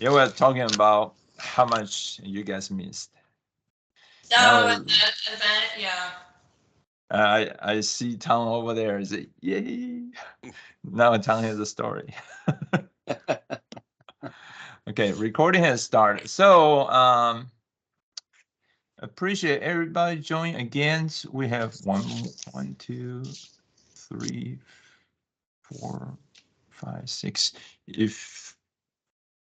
Yeah, we're talking about how much you guys missed. Oh, Now, at that event, yeah. I see Tom over there. Is it yay? Now Tom has a story. Okay, recording has started. So appreciate everybody joining again. We have one, two, three, 4, 5, 6.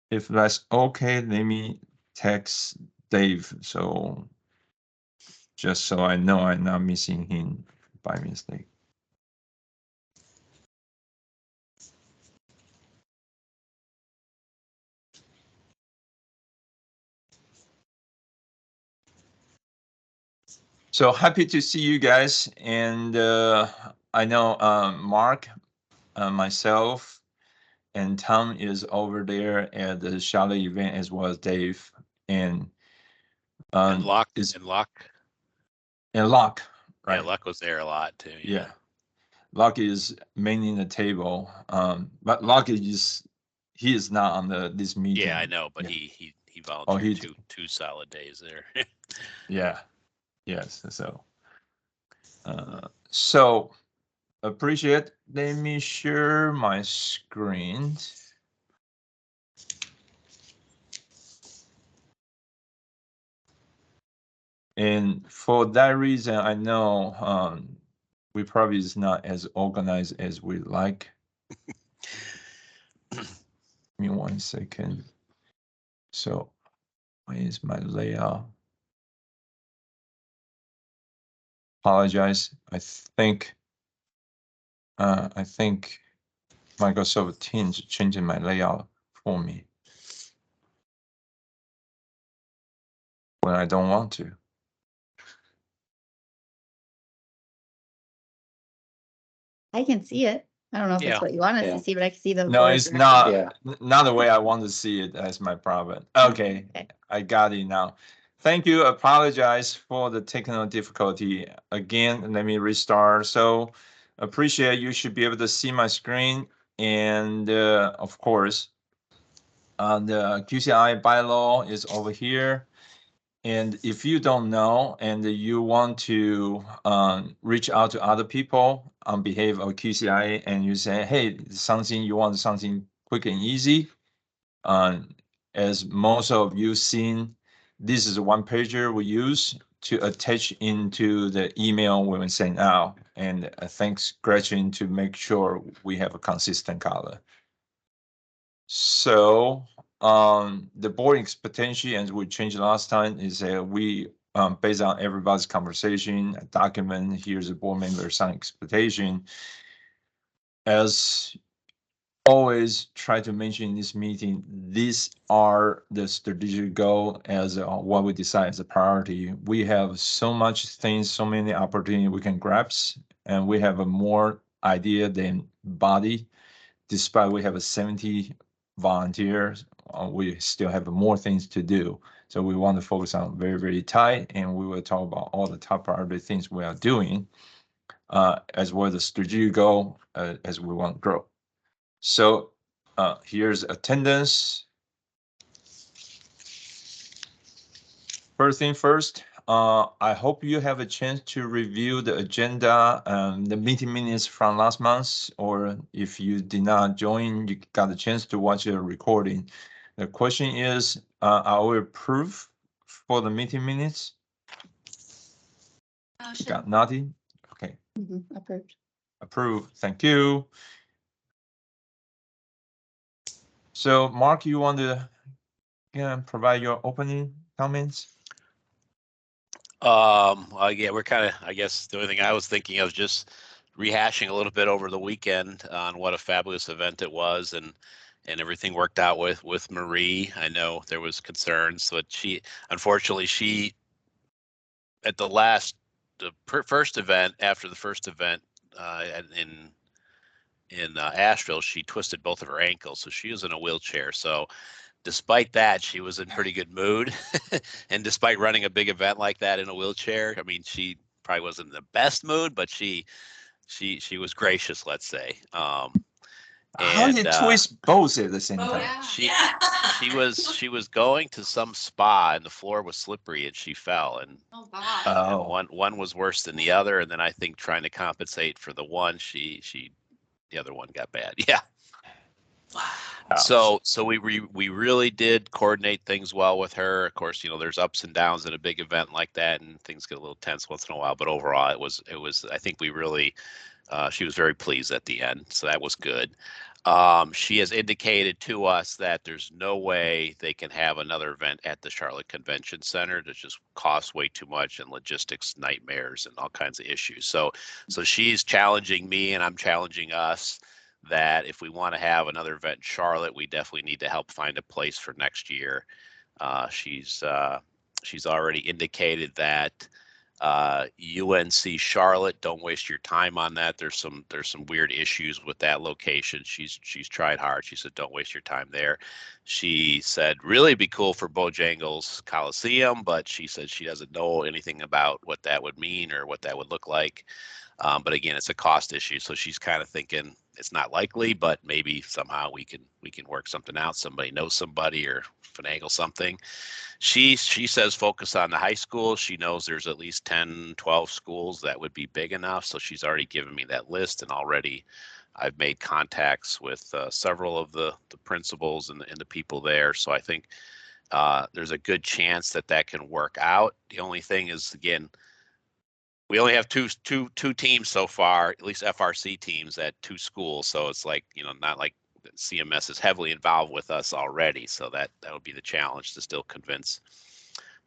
If that's okay, let me text Dave. So just so I know I'm not missing him by mistake. So happy to see you guys. And I know Mark, myself, and Tom is over there at the Charlotte event as well as Dave. And Luck is and Luck. and Locke, Yeah, right? Luck was there a lot too. Yeah. Locke is manning the table. But Locke he is not on this meeting. Yeah, I know, but Yeah. he volunteered he two solid days there. Yeah. Yes. So appreciate. Let me share my screen. And for that reason, I know we probably is not as organized as we like. Give me 1 second. So where is my layout? Apologize. I think Microsoft Teams changing my layout for me when I don't want to. I can see it. I don't know if Yeah. it's what you want us to see, but I can see the. No, board it's direction. not. Not the way I want to see it. That's my problem. Okay, I got it now. Thank you. Apologize for the technical difficulty. Again, let me restart. So appreciate you should be able to see my screen. And of course, the QCI bylaw is over here. And if you don't know and you want to reach out to other people on behalf of QCI and you say, hey, something you want something quick and easy, as most of you seen, this is a one pager we use to attach into the email when we send out. And thanks Gretchen to make sure we have a consistent color. So the board expectation, as we changed last time, is we based on everybody's conversation, document, here's a board member sign expectation. As always try to mention in this meeting, these are the strategic goal as what we decide as a priority. We have so much things, so many opportunities we can grasp, and we have a more idea than body. Despite we have a 70 volunteers, we still have more things to do. So we want to focus on very, very tight, and we will talk about all the top priority things we are doing, as well as the strategic goal as we want to grow. So here's attendance. First thing first, I hope you have a chance to review the agenda, the meeting minutes from last month, or if you did not join, you got a chance to watch the recording. The question is, are we approved for the meeting minutes? Sure. Got nothing? Okay. Approved. Approved. Thank you. So Mark, you want to provide your opening comments? Yeah, we're kind of, I guess the only thing I was thinking of just rehashing a little bit over the weekend on what a fabulous event it was, and everything worked out with Marie. I know there was concerns, but unfortunately at the first event, after the first event in Asheville, she twisted both of her ankles, so she was in a wheelchair. So despite that, she was in pretty good mood. And despite running a big event like that in a wheelchair, I mean, she probably wasn't in the best mood, but she was gracious, let's say. How you And twist both at the same Oh, time? yeah. she Yeah. she was going to some spa and the floor was slippery and she fell, and Oh, God. Oh, one was worse than the other, and then I think trying to compensate for the one, the other one got bad. Yeah. Wow. So we really did coordinate things well with her. Of course, there's ups and downs in a big event like that, and things get a little tense once in a while. But overall, it was. I think we really she was very pleased at the end, so that was good. She has indicated to us that there's no way they can have another event at the Charlotte Convention Center. That just costs way too much and logistics nightmares and all kinds of issues. So she's challenging me and I'm challenging us that if we want to have another event in Charlotte, we definitely need to help find a place for next year. She's already indicated that UNC Charlotte, don't waste your time on that. There's some weird issues with that location. She's tried hard. She said don't waste your time there. She said really be cool for Bojangles Coliseum, but she said she doesn't know anything about what that would mean or what that would look like. But again, it's a cost issue, so she's kind of thinking it's not likely, but maybe somehow we can work something out. Somebody knows somebody or finagle something. She says focus on the high school. She knows there's at least 10, 12 schools that would be big enough. So she's already given me that list, and already I've made contacts with several of the principals and the people there. So I think there's a good chance that can work out. The only thing is, again, we only have two teams so far, at least FRC teams at two schools. So it's like, not like CMS is heavily involved with us already. So that would be the challenge to still convince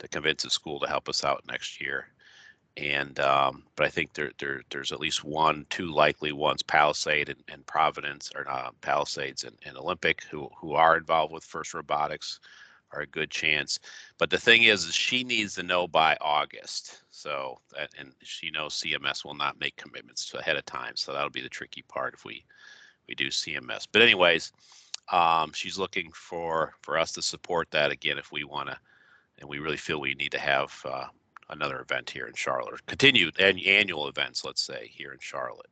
a school to help us out next year. And but I think there's at least two likely ones, Palisade and Providence, or Palisades and Olympic, who are involved with First Robotics, are a good chance. But the thing is she needs to know by August. So and she knows CMS will not make commitments ahead of time. So that'll be the tricky part if we do CMS. But anyways, she's looking for us to support that again if we want to, and we really feel we need to have another event here in Charlotte, continued annual events, let's say, here in Charlotte.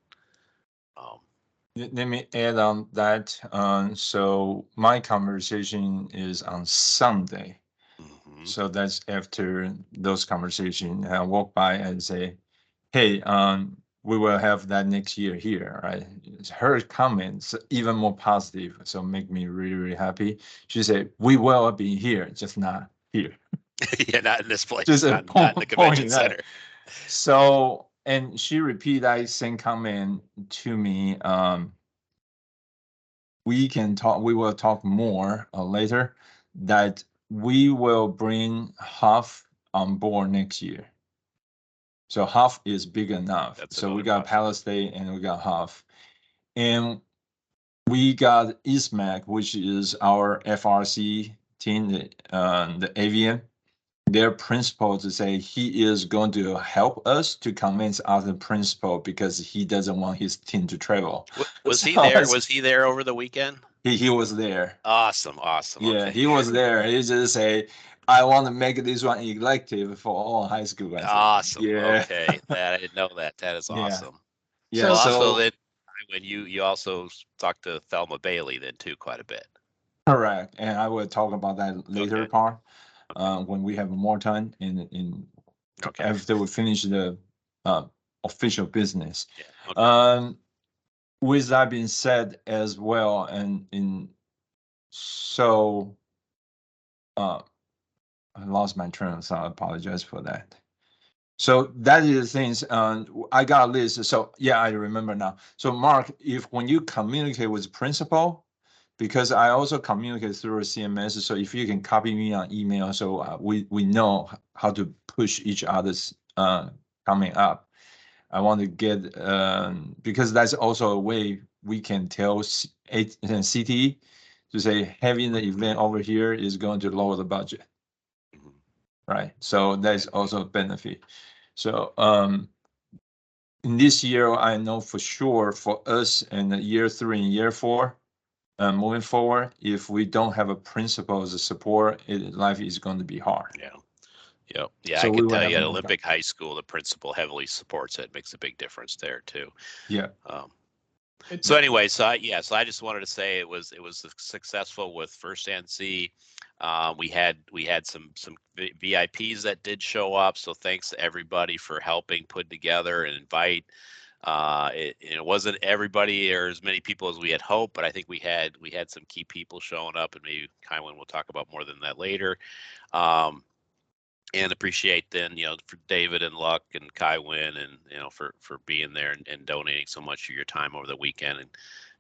Let me add on that. So my conversation is on Sunday. Mm-hmm. So that's after those conversations. I walk by and say, hey, we will have that next year here, right? Her comments even more positive, so make me really, really happy. She said, we will be here, just not here. Yeah, not in this place, Just not in the convention point center. So, and she repeated that same comment to me. We will talk more later, that we will bring half on board next year. So half is big enough. That's so we another got Palisade and we got half. And we got ISMAC, which is our FRC team, the avian. Their principal to say he is going to help us to convince other principal because he doesn't want his team to travel. Was he So there? Was he there over the weekend? He was there. Awesome. Yeah, Okay. he was there. He just say, I want to make this one elective for all high school. I said, Awesome. yeah. Okay. That I didn't know that. That is Yeah. awesome. Yeah. So also So that when you also talked to Thelma Bailey then too quite a bit. correct. And I will talk about that later Okay. part when we have more time Okay. after we finish the official business. Yeah. Okay. With that being said as well, and so I lost my train of thought. I apologize for that. So that is the things. I got a list. So yeah, I remember now. So Mark, if when you communicate with principal, because I also communicate through CMS, so if you can copy me on email, so we know how to push each other's coming up. I want to get because that's also a way we can tell CTE to say having the event over here is going to lower the budget, right? So that's also a benefit. So in this year, I know for sure for us in year 3 and year 4, moving forward, if we don't have a principal as a support, life is going to be hard. Yeah. Yep. Yeah, So I we can will tell have you at more Olympic High School, the principal heavily supports it. Makes a big difference there too. Yeah. So anyway, so I just wanted to say it was successful with First NC. We had some VIPs that did show up. So thanks to everybody for helping put together and invite. It wasn't everybody or as many people as we had hoped, but I think we had some key people showing up, and maybe Kywin will talk about more than that later. And appreciate then, for David and Luck and Kywin and, for being there and donating so much of your time over the weekend.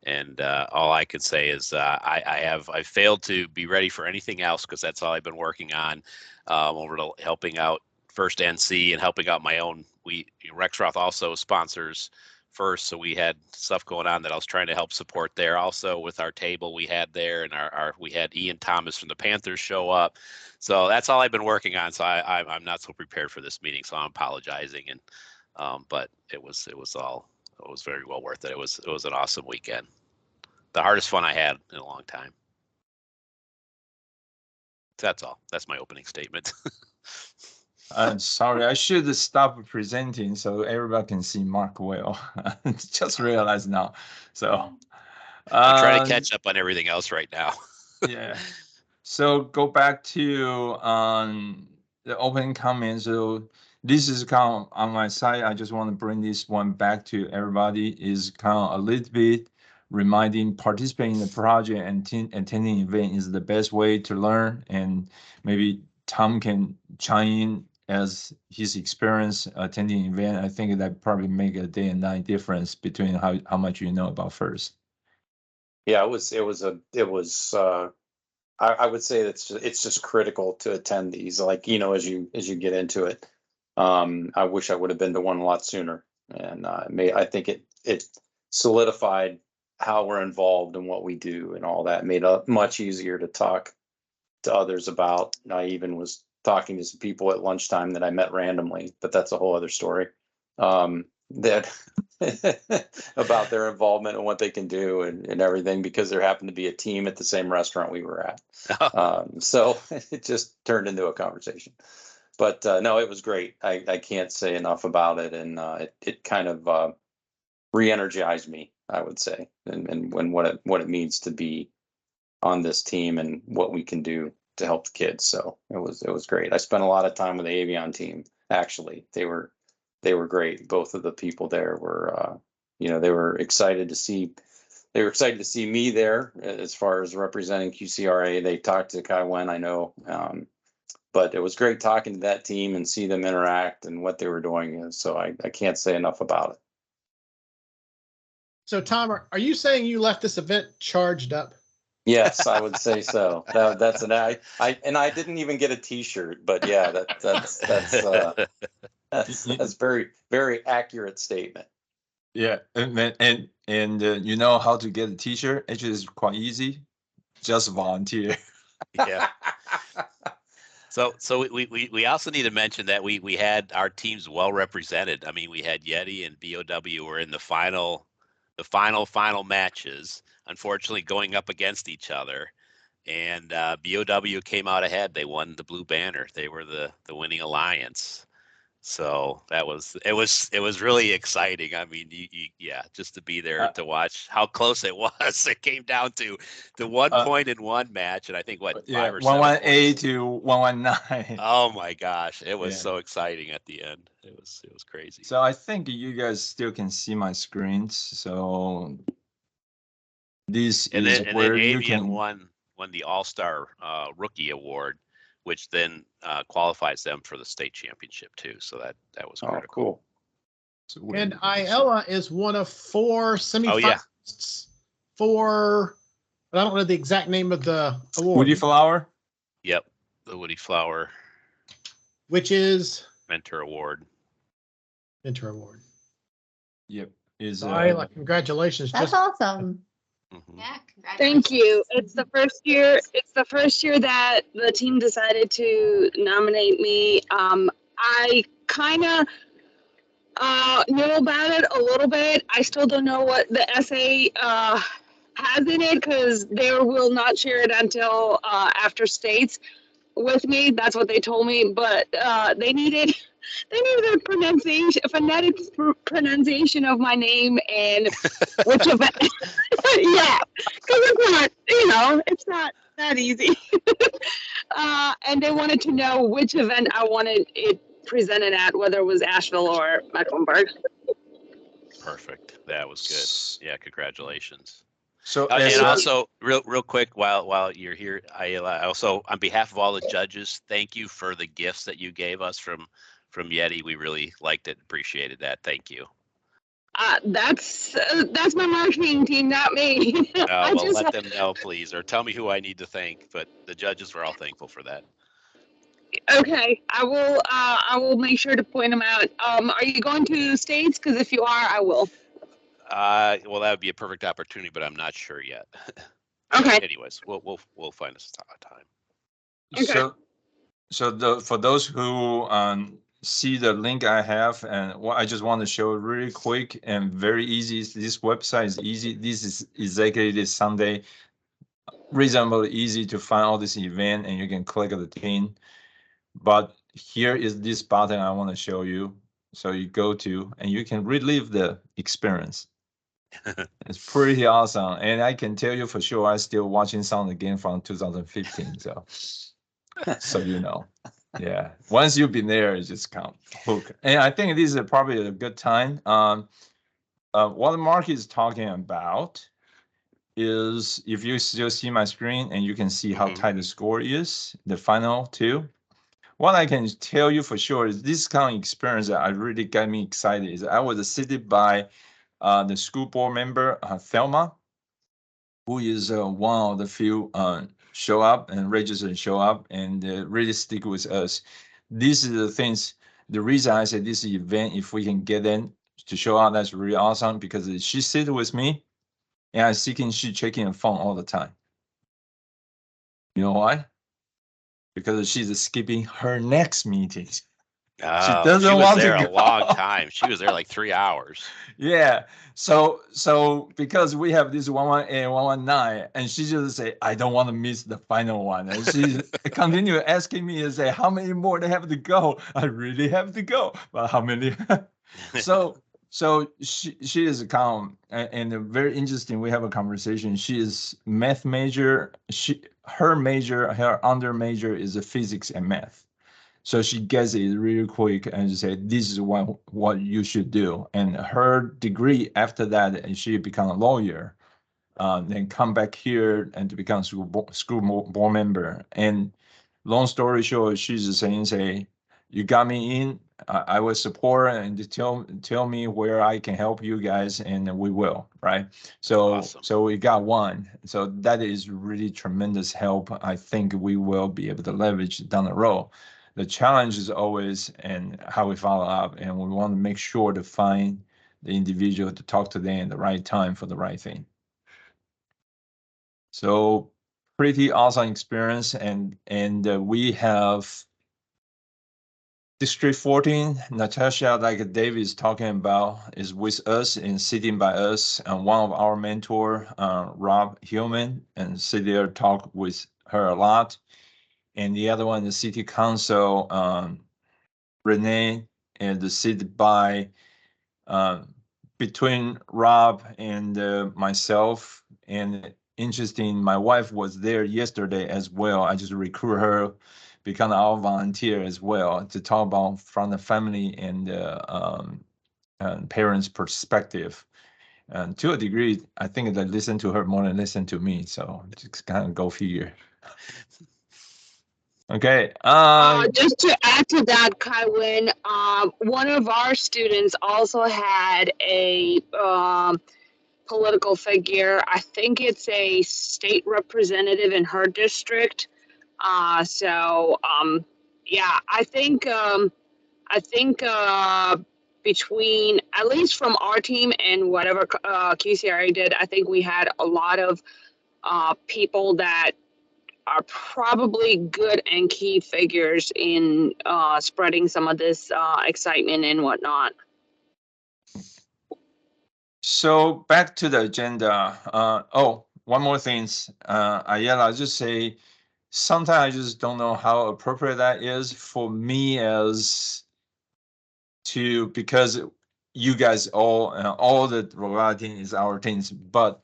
And all I can say is I failed to be ready for anything else because that's all I've been working on over to helping out First NC and helping out my own. Rexroth also sponsors First, so we had stuff going on that I was trying to help support there. Also with our table we had there, and we had Ian Thomas from the Panthers show up. So that's all I've been working on. So I'm not so prepared for this meeting, so I'm apologizing. And but it was very well worth it. It was an awesome weekend. The hardest fun I had in a long time. So that's all. That's my opening statement. I'm sorry, I should stop presenting so everybody can see Mark well. Just realized now. So I'm trying to catch up on everything else right now. Yeah. So go back to the opening comments. So this is kind of on my side. I just want to bring this one back to everybody. Is kind of a little bit reminding participating in the project and attending event is the best way to learn. And maybe Tom can chime in as his experience attending event. I think that probably make a day and night difference between how much you know about First. Yeah, it was I would say it's just critical to attend these, like, as you get into it. I wish I would have been to one a lot sooner, and I think it solidified how we're involved in what we do and all that. Made it much easier to talk to others about. I even was talking to some people at lunchtime that I met randomly, but that's a whole other story. That about their involvement and what they can do and everything, because there happened to be a team at the same restaurant we were at. So it just turned into a conversation. But no, it was great. I can't say enough about it, and it kind of re-energized me, I would say, and what it means to be on this team and what we can do to help the kids. So it was great. I spent a lot of time with the Avion team. Actually, they were great. Both of the people there were, they were excited to see. They were excited to see me there as far as representing QCRA. They talked to Kywin, I know, but it was great talking to that team and see them interact and what they were doing. So I can't say enough about it. So Tom, are you saying you left this event charged up? Yes, I would say so. That's I didn't even get a T-shirt, but yeah, that's very, very accurate statement. Yeah, and you know how to get a T-shirt? It is quite easy. Just volunteer. Yeah. So we also need to mention that we had our teams well represented. I mean, we had Yeti and BOW were in the final matches, unfortunately going up against each other. And BOW came out ahead. They won the blue banner. They were the winning alliance. So it was really exciting. I mean, just to be there to watch how close it was. It came down to the 1 point in one match, and I think 5 or 7 118 to 119. Oh my gosh, it was so exciting at the end. It was crazy. So I think you guys still can see my screens. So this is where you can won the All-Star Rookie Award, which then qualifies them for the state championship too. So that was critical. Cool. So and Ayala is one of 4 semifinalists for, I don't know the exact name of the award. Woody Flower? Yep, the Woody Flower. Which is? Mentor Award. Mentor Award. Yep. Ayala, congratulations. That's awesome. Mm-hmm. Yeah, thank you. It's the first year. It's the first year that the team decided to nominate me. I kind of knew about it a little bit. I still don't know what the essay has in it because they will not share it until after states with me. That's what they told me. But they needed They need the pronunciation, phonetic pronunciation of my name and which event. Yeah, because it's not, it's not that easy. And they wanted to know which event I wanted it presented at, whether it was Asheville or Mecklenburg. Perfect. That was good. Yeah, congratulations. So And also, real quick, while you're here, I also, on behalf of all the judges, thank you for the gifts that you gave us from Yeti. We really liked it, appreciated that. Thank you. That's my marketing team, not me. Well, let them know, please, or tell me who I need to thank. But the judges were all thankful for that. Okay, I will make sure to point them out. Are you going to States? Because if you are, I will. Well, that would be a perfect opportunity, but I'm not sure yet. Okay. Anyways, we'll find a time. Okay. So for those who see the link I have, and what I just want to show really quick and very easy. This website is easy. This is exactly this Sunday. Reasonably easy to find all this event, and you can click the thing. But here is this button I want to show you. So you go to, and you can relive the experience. It's pretty awesome. And I can tell you for sure, I'm still watching some again from 2015. So you know, yeah. Once you've been there, it just can't hook. And I think this is probably a good time. What Mark is talking about is, if you still see my screen and you can see how tight the score is, the final two. What I can tell you for sure is this kind of experience that really got me excited is I was seated by the school board member, Thelma, who is one of the few show up and register and show up and really stick with us. These are the things, the reason I said this event, if we can get in to show up, that's really awesome, because she sit with me and I see she checking her phone all the time. You know why? Because she's skipping her next meeting. She doesn't want there to a long time. She was there like 3 hours. Yeah. So because we have this 118 and 119, and she just say, I don't want to miss the final one. And she continue asking me and say, how many more they have to go? I really have to go. But how many? So she is calm and very interesting. We have a conversation. She is math major. Her under major is a physics and math. So she gets it really quick and said, this is what you should do. And her degree after that, and she become a lawyer, then come back here and to become school board member. And long story short, she's just saying, you got me in, I will support and tell me where I can help you guys, and we will, right? So awesome. So we got one. So that is really tremendous help. I think we will be able to leverage down the road. The challenge is always and how we follow up, and we want to make sure to find the individual to talk to them at the right time for the right thing. So pretty awesome experience, and we have District 14, Natasha, like David is talking about, is with us and sitting by us, and one of our mentor, Rob Hillman, and sit there talk with her a lot. And the other one, the city council, Renee, and the sit by between Rob and myself. And interesting, my wife was there yesterday as well. I just recruit her, become our volunteer as well, to talk about from the family and parents' perspective. And to a degree, I think they listen to her more than listen to me. So just kind of go figure. Okay. Just to add to that, Kaiwin, one of our students also had a political figure. I think it's a state representative in her district. Yeah, I think between, at least from our team and whatever QCRA did, I think we had a lot of people that are probably good and key figures in spreading some of this excitement and whatnot. So back to the agenda. One more thing. Ayala, just say, sometimes I just don't know how appropriate that is for me as because you guys all the robotic team is our teams, but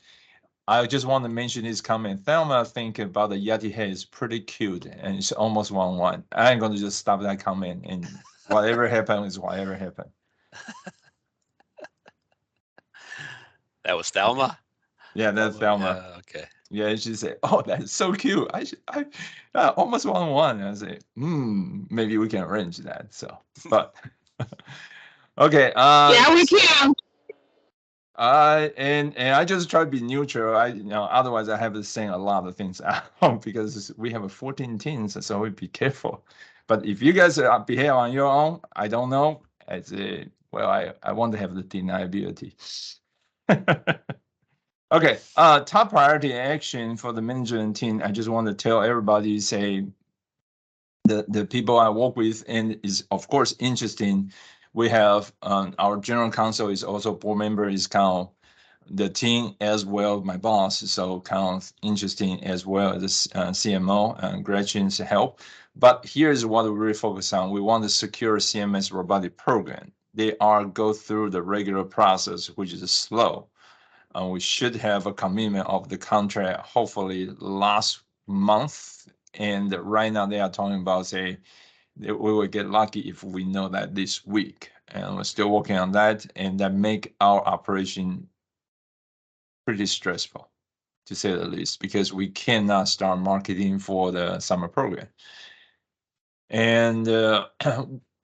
I just want to mention this comment. Thelma think about the Yeti head is pretty cute and it's almost 1-1. I ain't gonna just stop that comment and whatever happened is whatever happened. That was Thelma? Yeah, that's Thelma. Yeah, okay. Yeah, she said, "Oh, that's so cute. I almost 1-1." I say, maybe we can arrange that." So, but okay. Yeah, we can. And I just try to be neutral. Otherwise I have to say a lot of things out because we have 14 teams, so we be careful. But if you guys behave on your own, I don't know. I want to have the deniability. Okay, top priority action for the management team. I just want to tell everybody, say the people I work with, and is of course interesting. We have our general counsel is also board member, is kind of the team as well, my boss, so kind of interesting as well as CMO and Gretchen's help. But here's what we really focus on. We want to secure CMS robotic program. They are go through the regular process, which is slow. We should have a commitment of the contract hopefully last month. And right now they are talking about, say, that we will get lucky if we know that this week. And we're still working on that. And that make our operation pretty stressful, to say the least, because we cannot start marketing for the summer program. And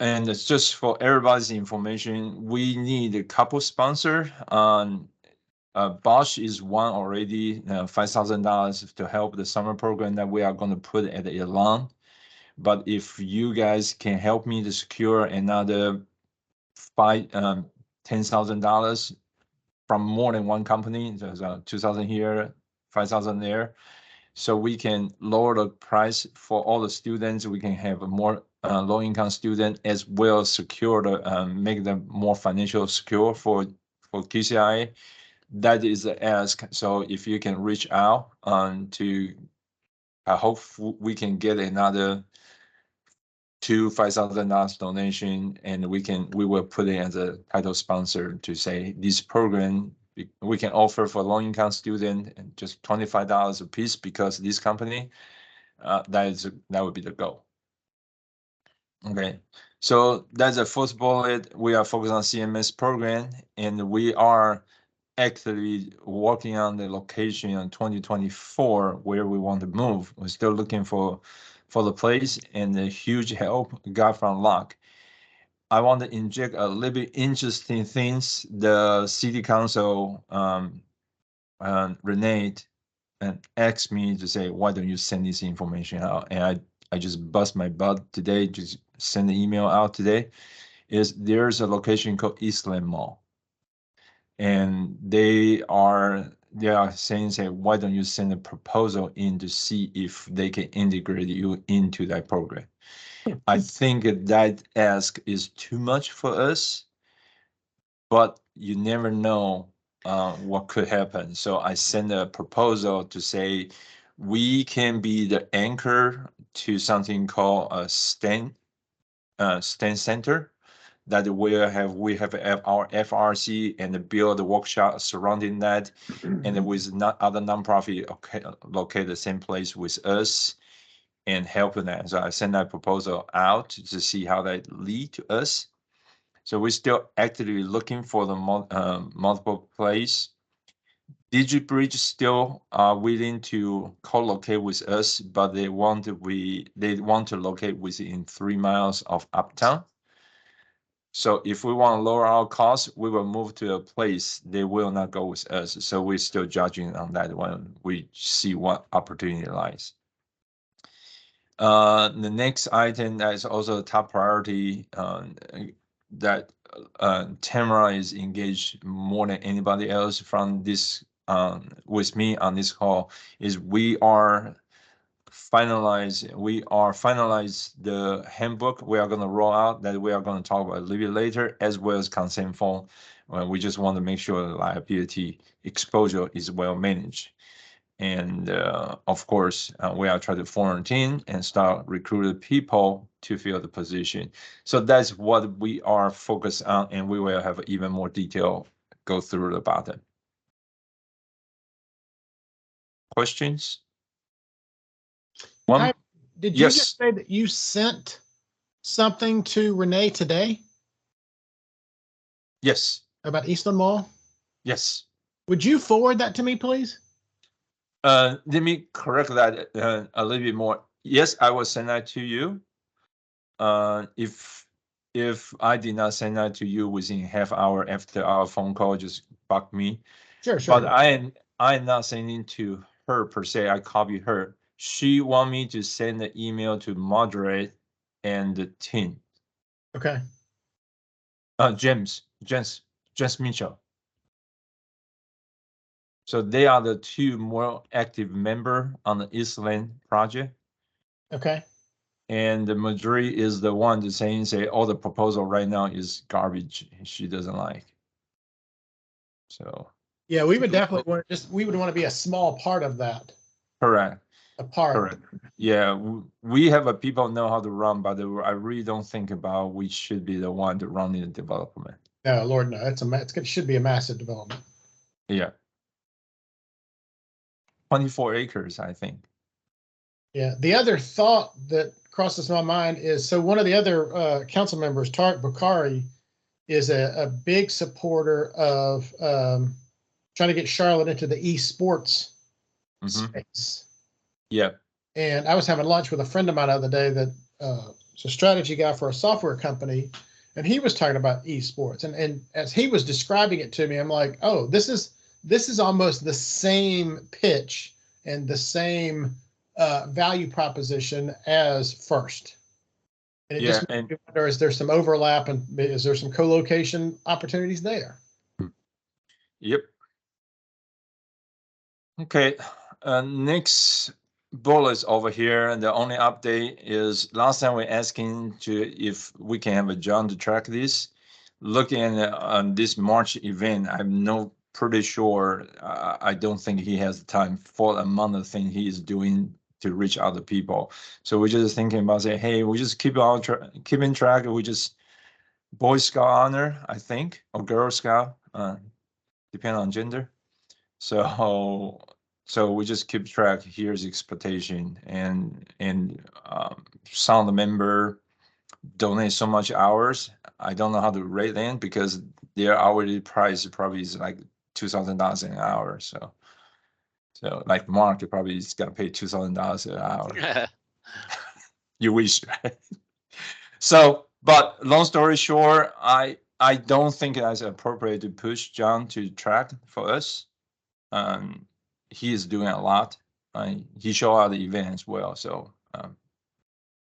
and it's just for everybody's information, we need a couple sponsor. Bosch is one already, $5,000 to help the summer program that we are going to put at Elan. But if you guys can help me to secure another $10,000 from more than one company, there's 2,000 here, 5,000 there, so we can lower the price for all the students. We can have a more low-income student as well, secure the make them more financial secure for QCRA. That is the ask. So if you can reach out to, I hope we can get another $5,000 donation, and we will put it as a title sponsor to say this program we can offer for low income student and just $25 a piece, because this company that would be the goal. Okay, so that's the first bullet. We are focused on CMS program, and we are actively working on the location in 2024 where we want to move. We're still looking for the place, and a huge help got from Locke. I want to inject a little bit interesting things. The city council, Renee, and asked me to say, why don't you send this information out? And I just bust my butt today, just send the email out today. There's a location called Eastland Mall. And they are saying, say, why don't you send a proposal in to see if they can integrate you into that program? I think that ask is too much for us, but you never know what could happen. So I send a proposal to say we can be the anchor to something called a STEM center, that we have our FRC and build a workshop surrounding that, and with other nonprofit locate the same place with us and helping that. So I send that proposal out to see how that lead to us. So we're still actively looking for the multiple place. DigiBridge still are willing to co-locate with us, but they want to locate within 3 miles of Uptown. So if we want to lower our costs, we will move to a place they will not go with us. So we're still judging on that when we see what opportunity lies. The next item that is also a top priority that Tamara is engaged more than anybody else from this with me on this call is we are finalize the handbook we are going to roll out, that we are going to talk about a little bit later, as well as consent form. We just want to make sure the liability exposure is well managed. And of course, we are trying to form a team and start recruiting people to fill the position. So that's what we are focused on, and we will have even more detail go through about it. Questions? One, Did you yes. just say that you sent something to Renee today Yes, about Eastland Mall? yes. Would you forward that to me, please? Let me correct that a little bit more. Yes, I will send that to you. If I did not send that to you within half hour after our phone call, just bug me. Sure, sure. But I'm not sending to her per se. I copied her. She want me to send the email to moderate and the team. Okay. James Mitchell. So they are the two more active member on the Eastland project. Okay. And the majority is the one that's saying, all the proposal right now is garbage. She doesn't like. So. Yeah, we would definitely want we would want to be a small part of that. Correct. A part. Correct. Yeah, we have a people know how to run, but I really don't think about we should be the one to run the development. No, Lord, no. It should be a massive development. Yeah. 24 acres, I think. Yeah. The other thought that crosses my mind is, so one of the other council members, Tariq Bukhari, is a big supporter of trying to get Charlotte into the esports space. Yeah. And I was having lunch with a friend of mine the other day that is a strategy guy for a software company, and he was talking about esports. And as he was describing it to me, I'm like, oh, this is almost the same pitch and the same value proposition as First. And it just makes me wonder, is there some overlap, and is there some co-location opportunities there? Yep. Okay. Next bullets over here, and the only update is last time we're asking if we can have a John to track this. Looking at this March event, I'm pretty sure I don't think he has the time for the amount of things he is doing to reach other people. So we're just thinking about saying, hey, we just keeping track. We just Boy Scout honor, I think, or Girl Scout, depending on gender. So we just keep track. Here's expectation, and some of the member donate so much hours. I don't know how to rate them because their hourly price probably is like $2,000 an hour. So like Mark, probably is gonna pay $2,000 an hour. You wish, right? So, but long story short, I don't think it's appropriate to push John to track for us. He is doing a lot. He showed out the event as well. So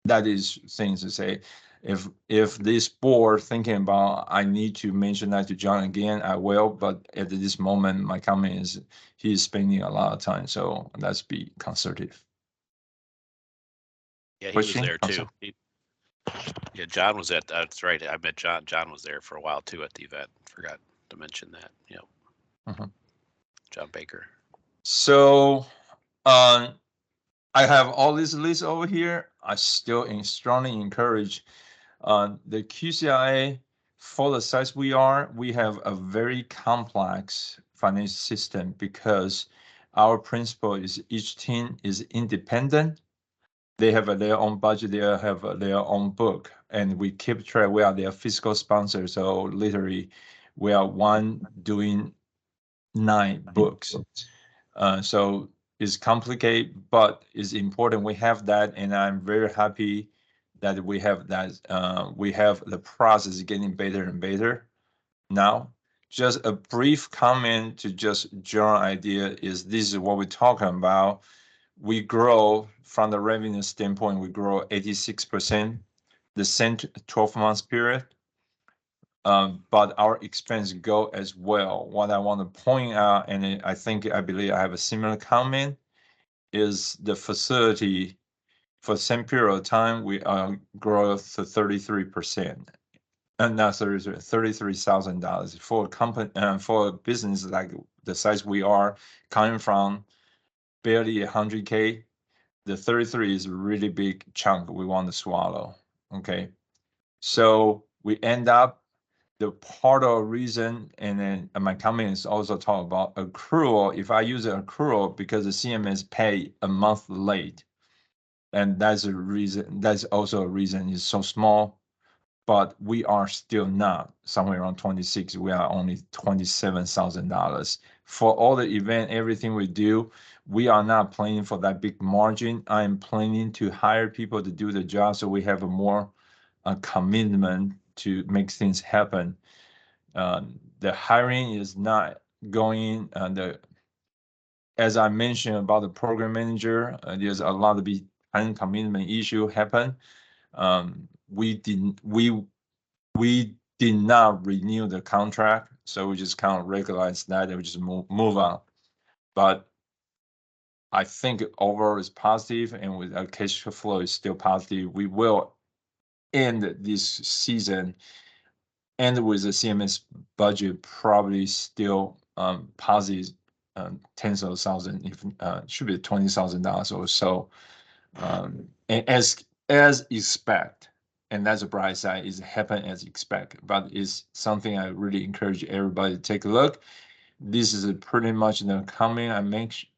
that is things to say. If this board thinking about I need to mention that to John again, I will. But at this moment, my comment is he's spending a lot of time. So let's be conservative. Yeah, he Question? was there too. Yeah, John was at. That's right. I met John. John was there for a while too at the event. Forgot to mention that. Yeah. John Baker. So, I have all these lists over here. I still strongly encourage the QCRA. For the size we are, we have a very complex financial system because our principle is each team is independent. They have their own budget. They have their own book, and we keep track. We are their fiscal sponsor. So literally, we are one doing 9 books. So it's complicated, but it's important we have that, and I'm very happy that we have that. We have the process getting better and better now. Just a brief comment to just general idea is this is what we're talking about. We grow from the revenue standpoint, we grow 86% the same 12 months period. But our expense go as well. What I want to point out, and I believe I have a similar comment, is the facility for the same period of time, we grow to 33%. And not $33,000 for a company, for a business like the size we are, coming from barely 100K. The 33 is a really big chunk we want to swallow. Okay. So we end up the part of reason, and then my comments also talk about accrual. If I use an accrual because the CMS pay a month late, and that's a reason. That's also a reason it's so small. But we are still not somewhere around 26. We are only $27,000 for all the event, everything we do. We are not planning for that big margin. I am planning to hire people to do the job, so we have a more commitment to make things happen. The hiring is not going. As I mentioned about the program manager, there's a lot of time commitment issue happen. We did not renew the contract, so we just kind of regularize that and we just move on. But I think overall is positive, and with our cash flow is still positive. We will end this season and with the CMS budget probably still positive, tens of thousands, if should be $20,000 or so, and as expect. And that's a bright side, is happen as expect, but it's something I really encourage everybody to take a look. This is pretty much the comment I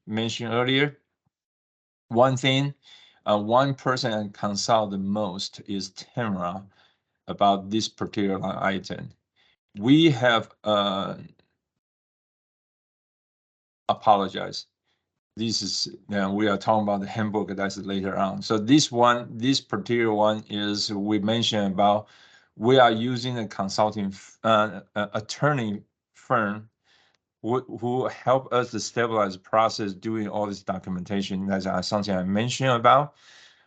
mentioned earlier. One thing, one person I consult the most is Tamara about this particular item. We have apologize. This is we are talking about the handbook that's later on. So this particular one is we mentioned about we are using a consulting attorney firm who help us to stabilize the process doing all this documentation. That's something I mentioned about.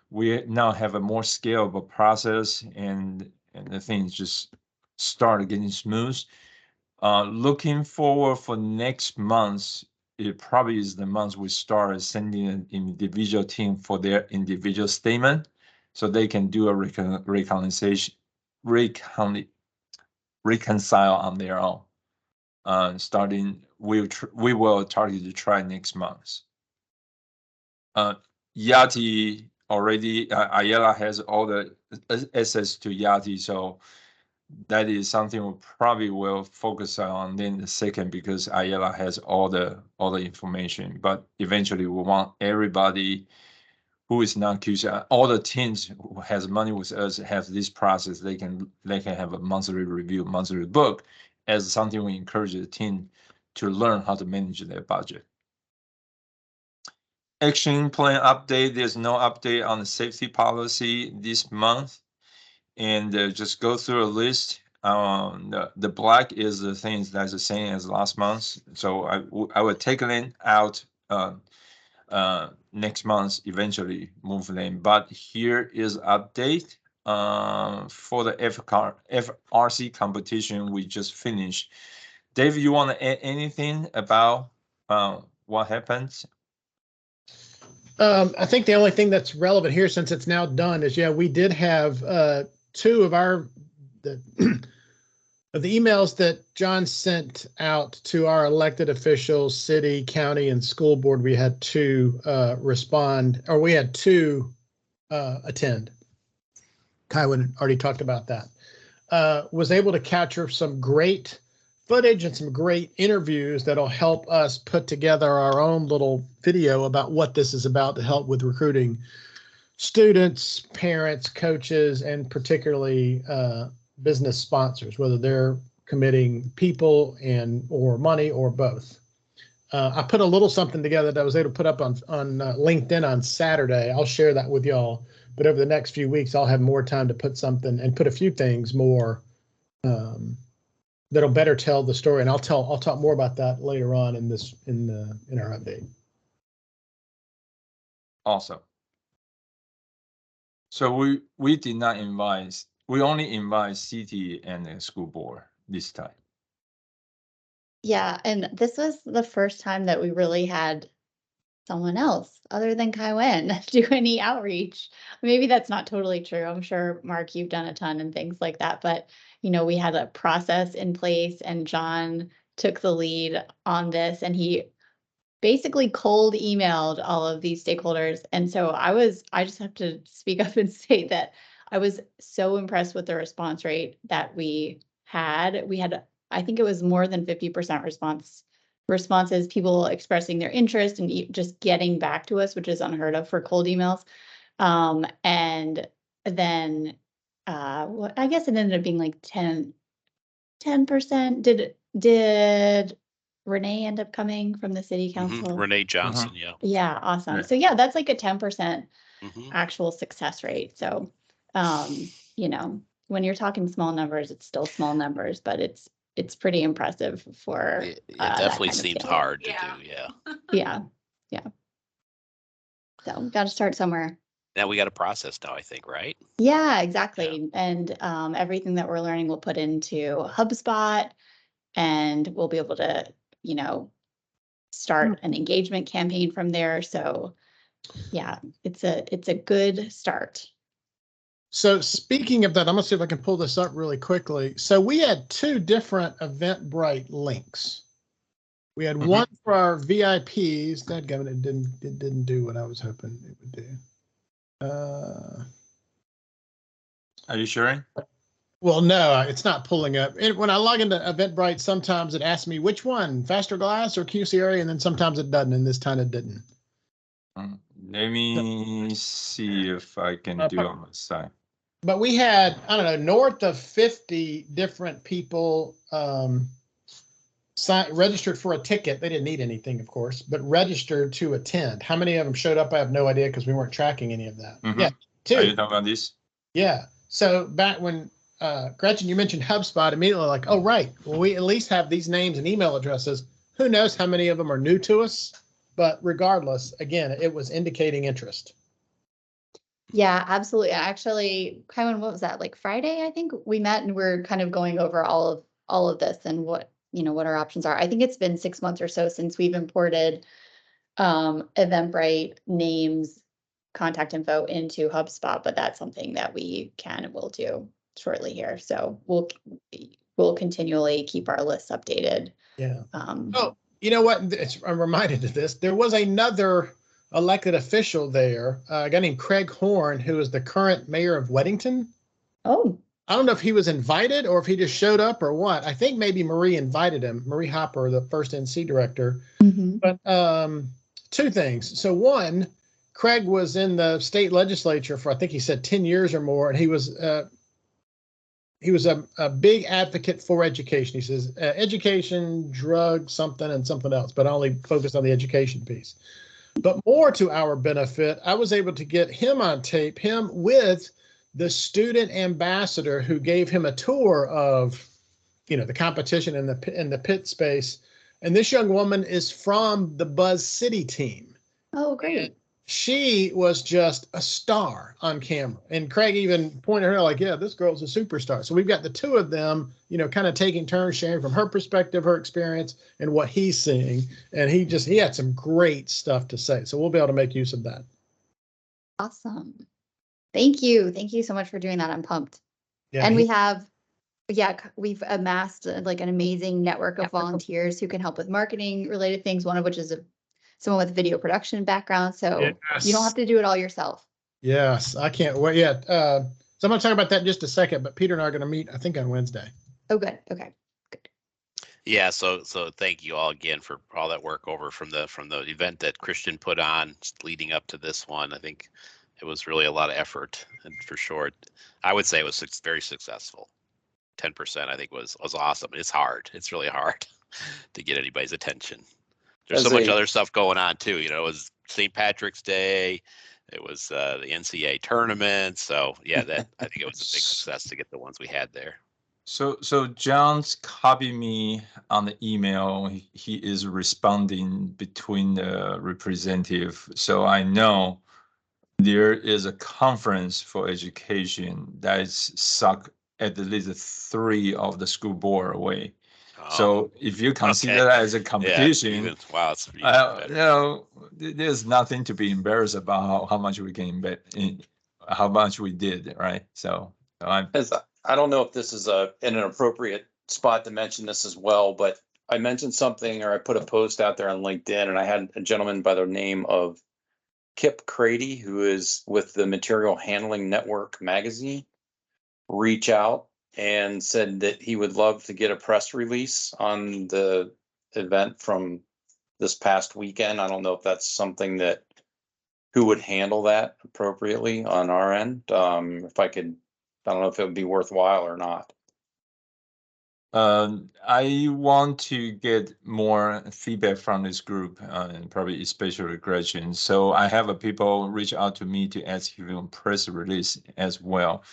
We now have a more scalable process, and the things just start getting smooth. Looking forward for next month, it probably is the month we start sending an individual team for their individual statement, so they can do a reconciliation, reconcile on their own. Starting, we will target to try next month. Yati already, Ayala has all the access to Yati, so that is something we probably will focus on in the second, because Ayala has all the information. But eventually, we want everybody who is not QCRA, all the teams who has money with us, have this process. They can have a monthly review, monthly book, as something we encourage the team to learn how to manage their budget. Action plan update. There's no update on the safety policy this month. And just go through a list. The black is the things that's the same as last month. So I would take them out next month, eventually move them. But here is update for the FRC competition we just finished. Dave, you want to add anything about what happened? I think the only thing that's relevant here, since it's now done, is we did have two of the emails that John sent out to our elected officials, city, county, and school board. We had two respond, or we had two attend. Kywin already talked about that. Was able to capture some great footage and some great interviews that'll help us put together our own little video about what this is about to help with recruiting students, parents, coaches, and particularly business sponsors, whether they're committing people or money or both. I put a little something together that I was able to put up on LinkedIn on Saturday. I'll share that with y'all. But over the next few weeks, I'll have more time to put something and put a few things more that'll better tell the story. And I'll talk more about that later on in our update. Awesome. So we did not invite. We only invite city and the school board this time. Yeah, and this was the first time that we really had someone else other than Kywin do any outreach. Maybe that's not totally true. I'm sure, Mark, you've done a ton and things like that, but we had a process in place, and John took the lead on this, and he basically cold emailed all of these stakeholders. And so I just have to speak up and say that I was so impressed with the response rate that we had. We had, I think it was more than 50% responses, people expressing their interest and just getting back to us, which is unheard of for cold emails. And then I guess it ended up being like 10%. Did Renee end up coming from the city council? Renee Johnson, yeah. Yeah, awesome. Right. So yeah, that's like a 10% Mhm. actual success rate. So, you know, when you're talking small numbers, it's still small numbers, but it's pretty impressive for It that definitely kind of seems scale. hard to Yeah. do, yeah. Yeah. So got to start somewhere. Now we got a process now, I think, right? Yeah, exactly. And everything that we're learning we'll put into HubSpot, and we'll be able to, you know, start an engagement campaign from there. So yeah, it's a good start. So speaking of that, I'm gonna see if I can pull this up really quickly. So we had 2 different Eventbrite links. We had one for our VIPs. Dadgummit, it didn't do what I was hoping it would do. Are you sure? Well, no, it's not pulling up. When I log into Eventbrite, sometimes it asks me which one, Faster Glass or QCRA, and then sometimes it doesn't, and this time it didn't. Let me see if I can do it on my side. But we had, I don't know, north of 50 different people registered for a ticket. They didn't need anything, of course, but registered to attend. How many of them showed up? I have no idea because we weren't tracking any of that. Yeah, Are you 2. talking about this? Yeah. So back when Gretchen, you mentioned HubSpot, immediately like, oh, right. Well, we at least have these names and email addresses. Who knows how many of them are new to us? But regardless, again, it was indicating interest. Yeah, absolutely. Actually, Kaiwan, what was that? Like Friday, I think we met and we're kind of going over all of this and what, you know, what our options are. I think it's been 6 months or so since we've imported Eventbrite names, contact info into HubSpot, but that's something that we can and will do shortly here. So we'll continually keep our lists updated. Yeah. Oh, you know what? I'm reminded of this. There was another elected official there, a guy named Craig Horn, who is the current mayor of Weddington. Oh, I don't know if he was invited or if he just showed up or what. I think maybe Marie invited him, Marie Hopper, the first NC director. But 2 things. So one, Craig was in the state legislature for, I think he said 10 years or more, and he was a big advocate for education. He says education, drug, something, and something else, but I only focused on the education piece. But more to our benefit, I was able to get him on tape, him with the student ambassador who gave him a tour of, you know, the competition in the pit space. And this young woman is from the Buzz City team. Oh, great. And she was just a star on camera. And Craig even pointed her like, yeah, this girl's a superstar. So we've got the 2 of them, you know, kind of taking turns sharing from her perspective, her experience, and what he's seeing. And he had some great stuff to say. So we'll be able to make use of that. Awesome. Thank you. Thank you so much for doing that. I'm pumped. Yeah, And we've amassed like an amazing network of volunteers who can help with marketing related things, one of which is someone with video production background. So you don't have to do it all yourself. Yes, I can't wait. Yeah. So I'm going to talk about that in just a second, but Peter and I are going to meet, I think, on Wednesday. Oh, good. Okay. Yeah, so thank you all again for all that work over from the event that Christian put on leading up to this one. I think it was really a lot of effort, and for sure, I would say it was very successful. 10%, I think, was awesome. It's hard. It's really hard to get anybody's attention. There's so much other stuff going on too. You know, it was St. Patrick's Day. It was the NCAA tournament. So yeah, I think it was a big success to get the ones we had there. So John's copied me on the email. He is responding between the representative. So I know there is a conference for education that is suck at least 3 of the school board away. So if you consider that as a competition, wow, it's you know, there's nothing to be embarrassed about how much we can invest in, how much we did, right? So I don't know if this is an appropriate spot to mention this as well, but I mentioned something, or I put a post out there on LinkedIn, and I had a gentleman by the name of Kip Crady, who is with the Material Handling Network magazine, reach out and said that he would love to get a press release on the event from this past weekend. I don't know if that's something that, who would handle that appropriately on our end. If I could, I don't know if it would be worthwhile or not. I want to get more feedback from this group, and probably especially Gretchen. So I have a people reach out to me to ask if you want press release as well.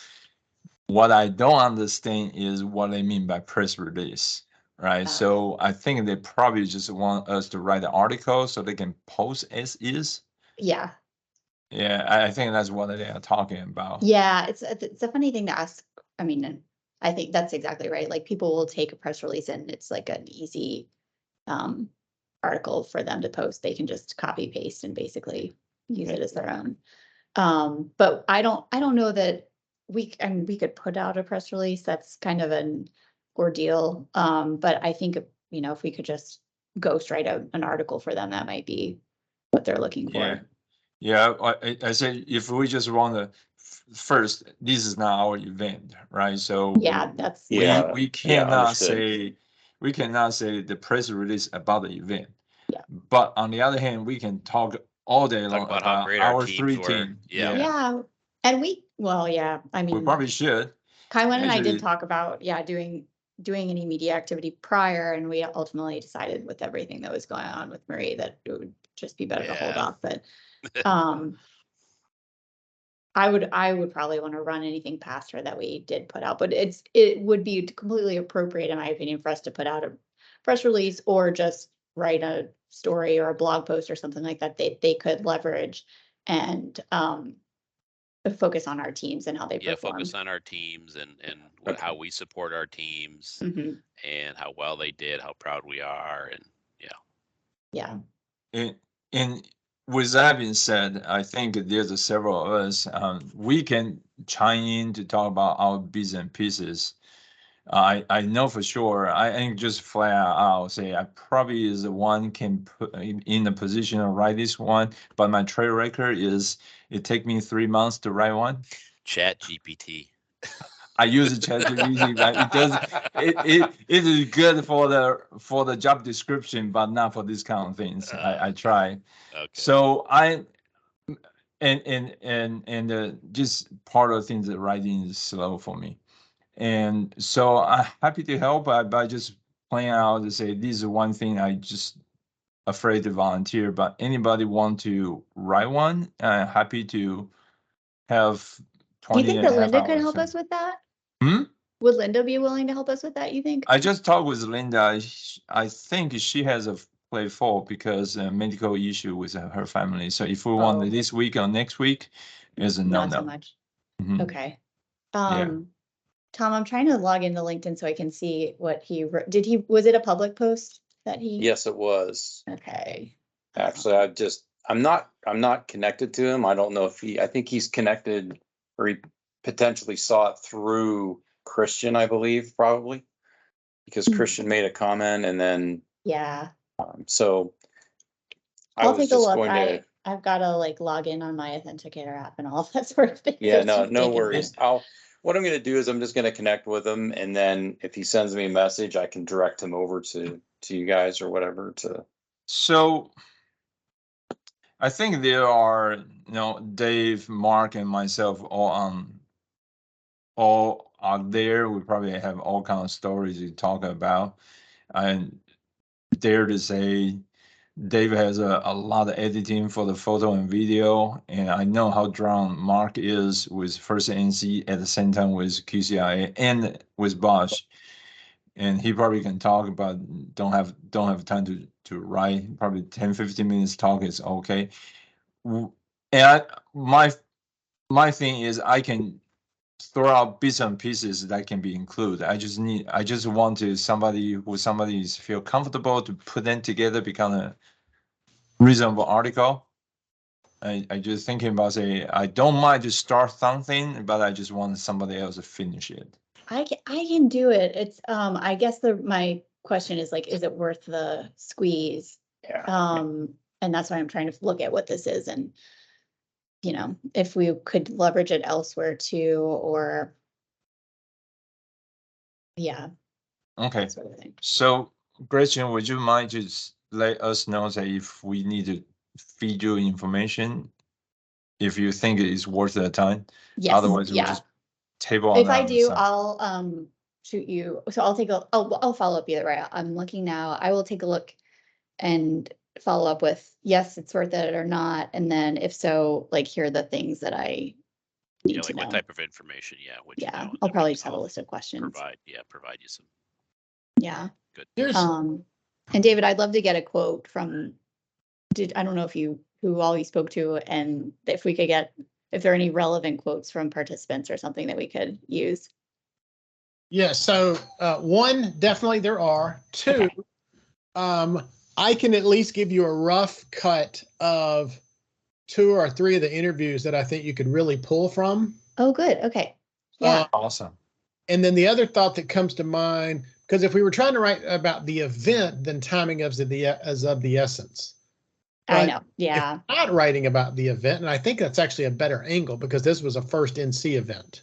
What I don't understand is what they mean by press release, right? So I think they probably just want us to write an article so they can post as is. Yeah. Yeah, I think that's what they are talking about. Yeah, it's a funny thing to ask. I mean, and I think that's exactly right. Like people will take a press release and it's like an easy article for them to post. They can just copy paste and basically use it as their own. But I don't know that we could put out a press release. That's kind of an ordeal. But I think, you know, if we could just ghost write out an article for them, that might be what they're looking Yeah. for. Yeah, I say if we just want to first, this is not our event, right? So Yeah, that's Yeah. we cannot understood. say the press release about the event. Yeah. But on the other hand, we can talk all day long about how great our teams three were. teams. Yeah. And yeah, I We mean, probably should. Kaiwen and I Actually- did talk about, doing any media activity prior, and we ultimately decided with everything that was going on with Marie that it would just be better to hold Yeah. off. But I would probably want to run anything past her that we did put out, but it would be completely appropriate, in my opinion, for us to put out a press release or just write a story or a blog post or something like that. They could leverage and focus on our teams and how they perform. Focus on our teams and Okay. how we support our teams Mhm. and how well they did, how proud we are, and Yeah. And with that being said, I think there's several of us. We can chime in to talk about our bits and pieces. I know for sure. I think just flat out say I probably is the one can put in the position to write this one, but my track record is it take me 3 months to write one. Chat GPT. I use ChatGPT, but it does it is good for the job description, but not for this kind of things. I try. Okay. So and just part of the things that writing is slow for me. And so I'm happy to help by just playing out to say this is one thing I just afraid to volunteer, but anybody want to write one, happy to have Do you 20 think and a that half Linda could hours. help us with that? Hmm? Would Linda be willing to help us with that, you think? I just talked with Linda. I think she has a play for because medical issue with her family. So if we want Oh. it this week or next week, is a Not no. so much. Mhm. Okay. Yeah. Tom, I'm trying to log into LinkedIn so I can see what he wrote. Was it a public post that he? Yes, it was. Okay. Actually, I'm not connected to him. I don't know if I think he's connected, or he potentially saw it through Christian, I believe, probably. Because Christian made a comment, and then Yeah. so I I'll was take a just look. going to. I've got to like log in on my authenticator app and all that sort of thing. Yeah, It's no, just no taken worries. time. What I'm going to do is I'm just going to connect with him, and then if he sends me a message, I can direct him over to you guys or whatever to. So I think there are, Dave, Mark, and myself all out there. We probably have all kinds of stories to talk about. And dare to say, Dave has a lot of editing for the photo and video, and I know how drawn Mark is with First NC at the same time with QCRA and with Bosch. And he probably can talk, but don't have time to write. Probably 10-15 minutes talk is okay. And my thing is I can throw out bits and pieces that can be included. I just want to somebody feel comfortable to put them together, become a reasonable article. I just thinking about I don't mind to start something, but I just want somebody else to finish it. I can do it. It's I guess my question is like, is it worth the squeeze? Yeah. And that's why I'm trying to look at what this is and, if we could leverage it elsewhere too, or yeah, Okay. that sort of thing. So, Gretchen, would you mind just let us know that if we need to feed you information, if you think it is worth the time? Yes, Otherwise, we'll yeah. just table If on I that do, side. I'll shoot you. So I'll follow up either way. I'm looking now. I will take a look and follow up with, yes, it's worth it or not. And then if so, like, here are the things that I need Yeah, to like know. what type of information? Yeah, what you know. Yeah, and I'll then we probably can just have a all list of questions. provide you some Yeah. good. Here's And David, I'd love to get a quote from, I don't know who all you spoke to, and if there are any relevant quotes from participants or something that we could use. Yeah, so one, definitely there are. Two, I can at least give you a rough cut of 2 or 3 of the interviews that I think you could really pull from. Oh, good. Okay. Yeah. Awesome. And then the other thought that comes to mind, because if we were trying to write about the event, then timing is of the essence. I But know. Yeah. Not writing about the event, and I think that's actually a better angle because this was a first NC event.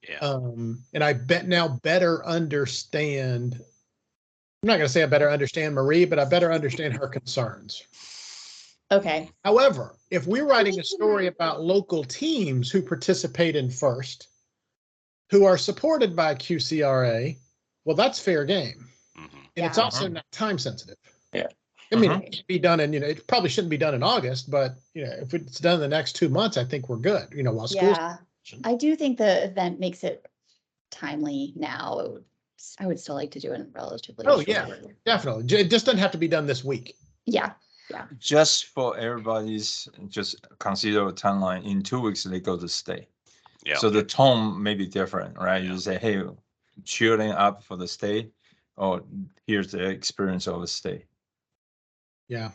Yeah. And I better understand. I'm not going to say I better understand Marie, but I better understand her concerns. Okay. However, if we're writing a story about local teams who participate in first, who are supported by QCRA, well, that's fair game. Mm-hmm. And it's Yeah. also not time sensitive. Yeah. I mean, Mhm. it should be done it probably shouldn't be done in August, but if it's done in the next 2 months, I think we're good, while school's. Yeah. I do think the event makes it timely now. I would still like to do it in relatively. Oh, short yeah. order. Definitely. It just doesn't have to be done this week. Yeah. Just for everybody's, just consider a timeline. In 2 weeks, they go to state. Yeah. So the tone may be different, right? Yeah. You say, hey, cheering up for the state, or here's the experience of the state. Yeah.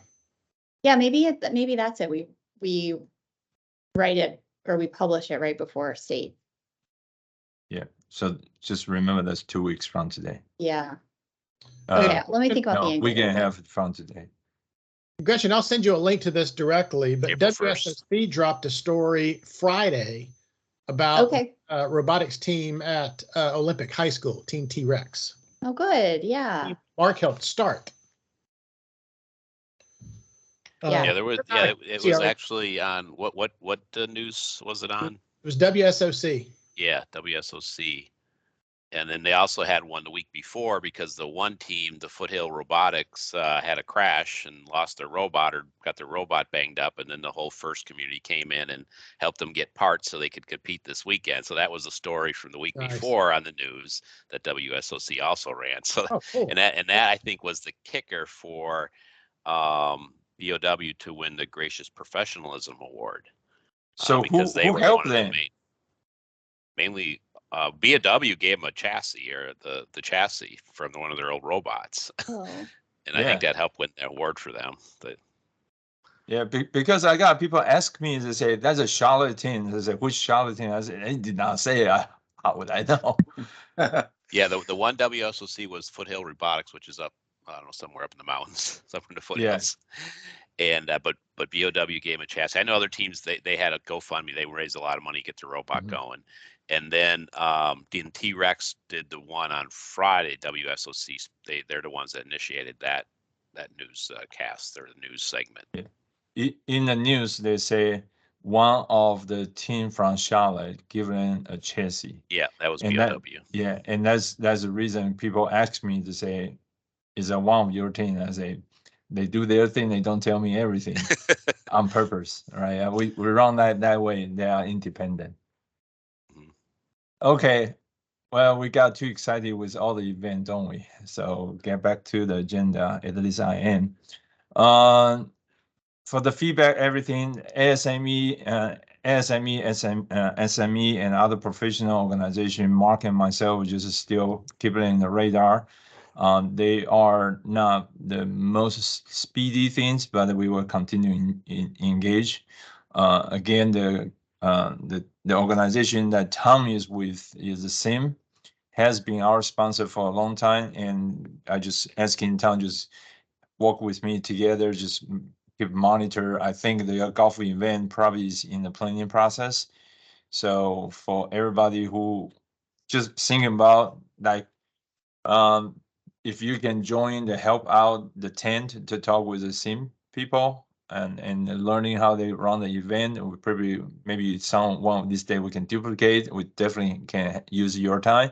Yeah. Maybe that's it. We write it or we publish it right before state. Yeah. So just remember that's 2 weeks from today. Yeah. Okay. Let me think about the No, angle. we can a little have it from today. Gretchen, I'll send you a link to this directly, but April 1st. WSSB dropped a story Friday bit. about Okay. robotics team at Olympic High School, Team T-Rex. Oh, good. Yeah. Mark helped start. Yeah. Yeah, there was. Yeah, it was actually on what news was it on? It was WSOC. Yeah, WSOC. And then they also had one the week before because the one team, the Foothill Robotics, had a crash and lost their robot or got their robot banged up. And then the whole first community came in and helped them get parts so they could compete this weekend. So that was a story from the week before on the news that WSOC also ran. So cool. and that I think was the kicker for BOW to win the Gracious Professionalism Award. So because they who were helped one of them? the mainly BOW gave them a chassis or the chassis from one of their old robots. Oh. And I think that helped win the award for them. But yeah, because I got people ask me, they say, that's a Charlotte team. They say, which Charlotte team? I said, they did not say it. How would I know? yeah, the one WSOC was Foothill Robotics, which is up, I don't know, somewhere up in the mountains, somewhere in the foothills. And but BOW gave them a chassis. I know other teams, they had a GoFundMe. They raised a lot of money to get the robot going. And then T-Rex did the one on Friday, WSOC. They're the ones that initiated that news cast or the news segment. Yeah. In the news, they say one of the team from Charlotte given a chassis. Yeah, that was And BOW. And that's the reason people ask me to say, is that one of your team? I say, they do their thing. They don't tell me everything on purpose, right? We run that way. They are independent. Okay, well, we got too excited with all the event, don't we? So get back to the agenda, at least I am. For the feedback, everything, SME, and other professional organization, Mark and myself just still keep it in the radar. They are not the most speedy things, but we will continue engage. Again, the organization that Tom is with is the same, has been our sponsor for a long time, and I just asking Tom just work with me together, just keep monitor. I think the golf event probably is in the planning process. So for everybody who just thinking about like, if you can join to help out the tent to talk with the sim people and learning how they run the event, we probably maybe one of these days we can duplicate. We definitely can use your time.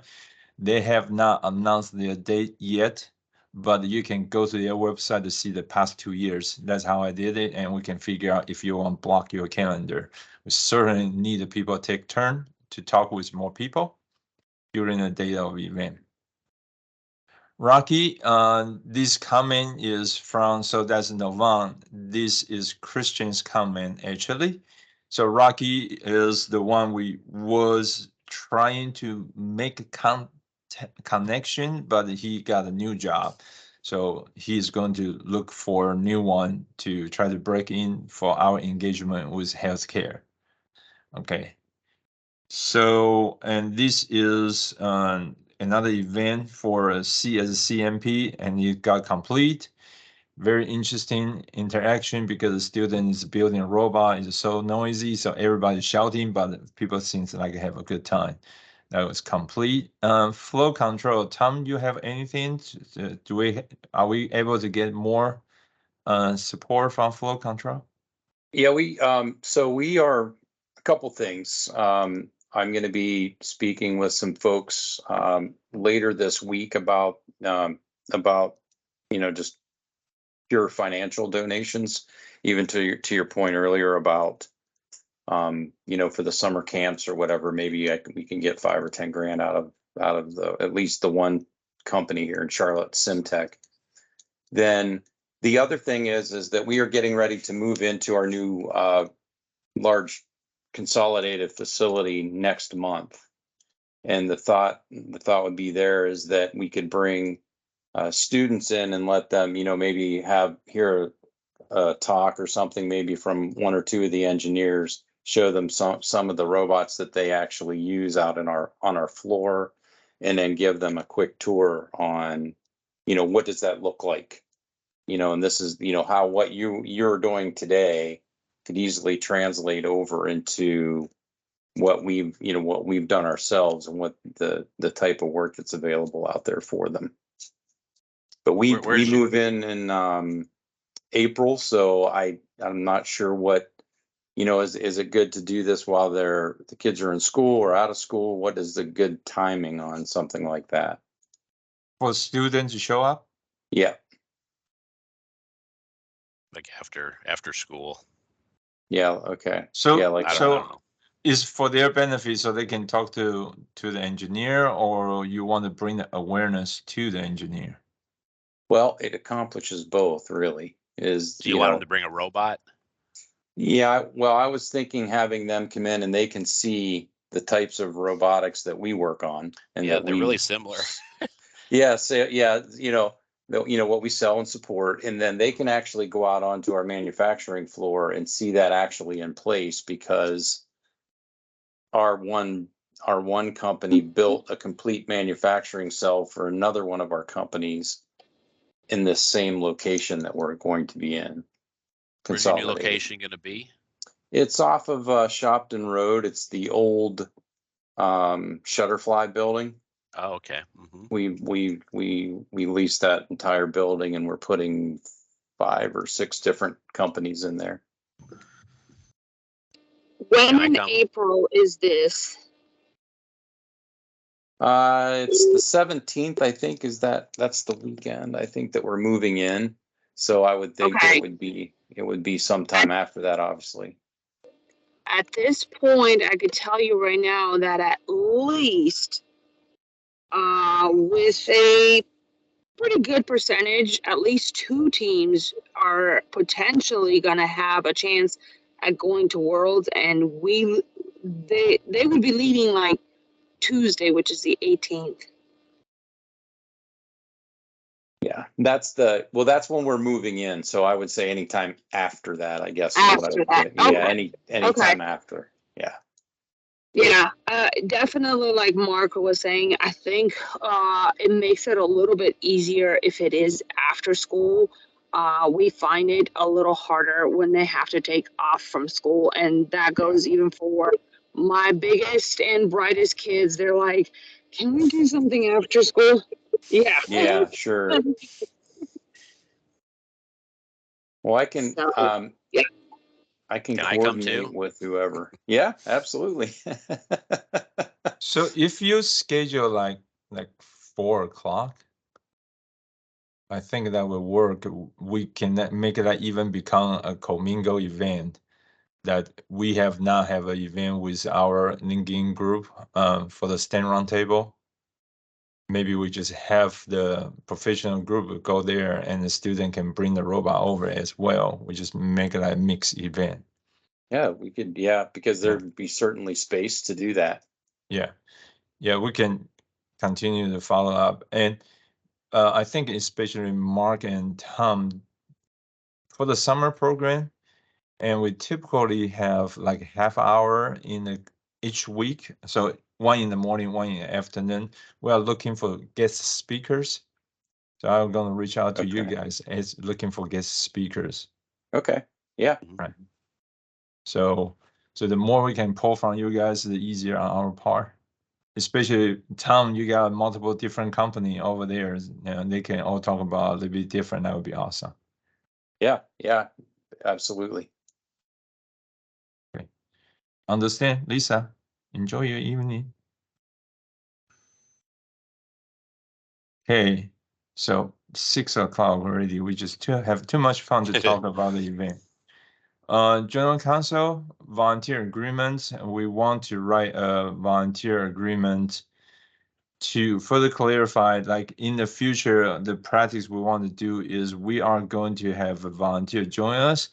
They have not announced their date yet, but you can go to their website to see the past 2 years. That's how I did it, and we can figure out if you want to block your calendar. We certainly need the people take turn to talk with more people during the day of the event. Rocky, this comment is from, so that's Novan. This is Christian's comment actually. So Rocky is the one we was trying to make a connection, but he got a new job. So he's going to look for a new one to try to break in for our engagement with healthcare. Okay. So, and this is another event for C as a CMP, and it got complete. Very interesting interaction because the student is building a robot. It's so noisy, so everybody's shouting, but people seems like they have a good time. That was complete. Flow control. Tom, you have anything? Are we able to get more support from flow control? Yeah, so we are a couple things. I'm going to be speaking with some folks later this week about just pure financial donations, even to your point earlier about for the summer camps or whatever, maybe we can get 5 or 10 grand out of at least the one company here in Charlotte, SimTech. Then the other thing is that we are getting ready to move into our new large consolidated facility next month. And the thought would be there is that we could bring students in and let them, maybe hear a talk or something, maybe from 1 or 2 of the engineers, show them some of the robots that they actually use out on our floor, and then give them a quick tour on, what does that look like? And this is, how what you're doing today could easily translate over into what we've done ourselves and what the type of work that's available out there for them. But we move in April, so I'm not sure what, is it good to do this while the kids are in school or out of school? What is the good timing on something like that? For students to show up? Yeah. Like after school. Yeah. Okay. So, yeah, like I don't know. is for their benefit so they can talk to the engineer, or you want to bring the awareness to the engineer? Well, it accomplishes both, really. Do you want them to bring a robot? Yeah, well, I was thinking having them come in and they can see the types of robotics that we work on, and Yeah, that they're really similar. yeah, so yeah, what we sell and support, and then they can actually go out onto our manufacturing floor and see that actually in place, because our one company built a complete manufacturing cell for another one of our companies in this same location that we're going to be in. Where's your new location going to be? It's off of Shopton Road. It's the old Shutterfly building. Oh, okay. Mm-hmm. We leased that entire building, and we're putting 5 or 6 different companies in there. When in April is this? It's the 17th, I think. That's the weekend, I think, that we're moving in. So I would think Okay. it would be sometime after that, obviously. At this point, I could tell you right now that at least with a pretty good percentage, at least 2 teams are potentially going to have a chance at going to Worlds, and they would be leaving like Tuesday, which is the 18th. Yeah, that's when we're moving in. So I would say anytime after that, I guess. After that, yeah, okay. anytime after. Yeah. Yeah, definitely, like Mark was saying, I think it makes it a little bit easier if it is after school. We find it a little harder when they have to take off from school, and that goes even for my biggest and brightest kids. They're like, "Can we do something after school?" Yeah. Yeah, sure. Well, I can, So, yeah. I can Can I come coordinate too? with whoever. Yeah, absolutely. So if you schedule like 4 o'clock, I think that will work. We can make that even become a commingle event, that we have now have an event with our LinkedIn group for the stand round table. Maybe we just have the professional group go there and the student can bring the robot over as well. We just make it a mixed event. Yeah, we could, yeah, because there'd be certainly space to do that. Yeah. Yeah, we can continue to follow up. And I think especially Mark and Tom for the summer program, and we typically have like half hour each week. So one in the morning, one in the afternoon. We are looking for guest speakers. So I'm gonna reach out to you Okay. guys as looking for guest speakers. Okay, yeah, Right. So the more we can pull from you guys, the easier on our part. Especially Tom, you got multiple different company over there, and they can all talk about a little bit different. That would be awesome. yeah, yeah, absolutely. Understand, Lisa? Enjoy your evening. Hey, so 6 o'clock already. We just have too much fun to talk about the event. General Counsel, volunteer agreements. We want to write a volunteer agreement to further clarify, like in the future, the practice we want to do is we are going to have a volunteer join us,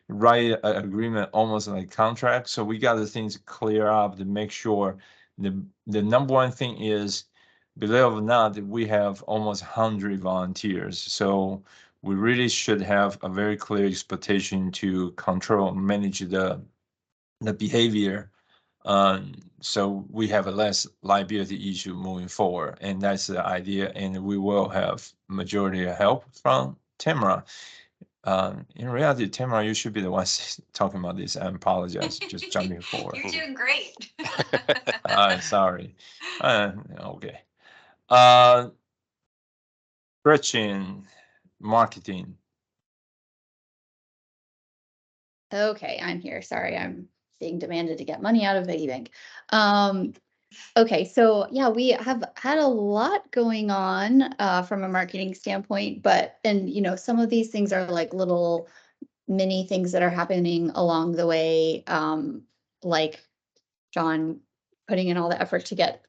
write an agreement almost like contract. So we got the things clear up to make sure the number one thing is, believe it or not, we have almost 100 volunteers. So we really should have a very clear expectation to control and manage the behavior. So we have a less liability issue moving forward, and that's the idea. And we will have majority of help from Tamara. In reality, Tamara, you should be the one talking about this. I apologize, just jumping forward. You're doing great. Sorry. Okay. Gretchen, marketing. Okay, I'm here. Sorry, I'm being demanded to get money out of Piggy Bank. Okay, so yeah, we have had a lot going on from a marketing standpoint, and some of these things are like little mini things that are happening along the way, like John putting in all the effort to get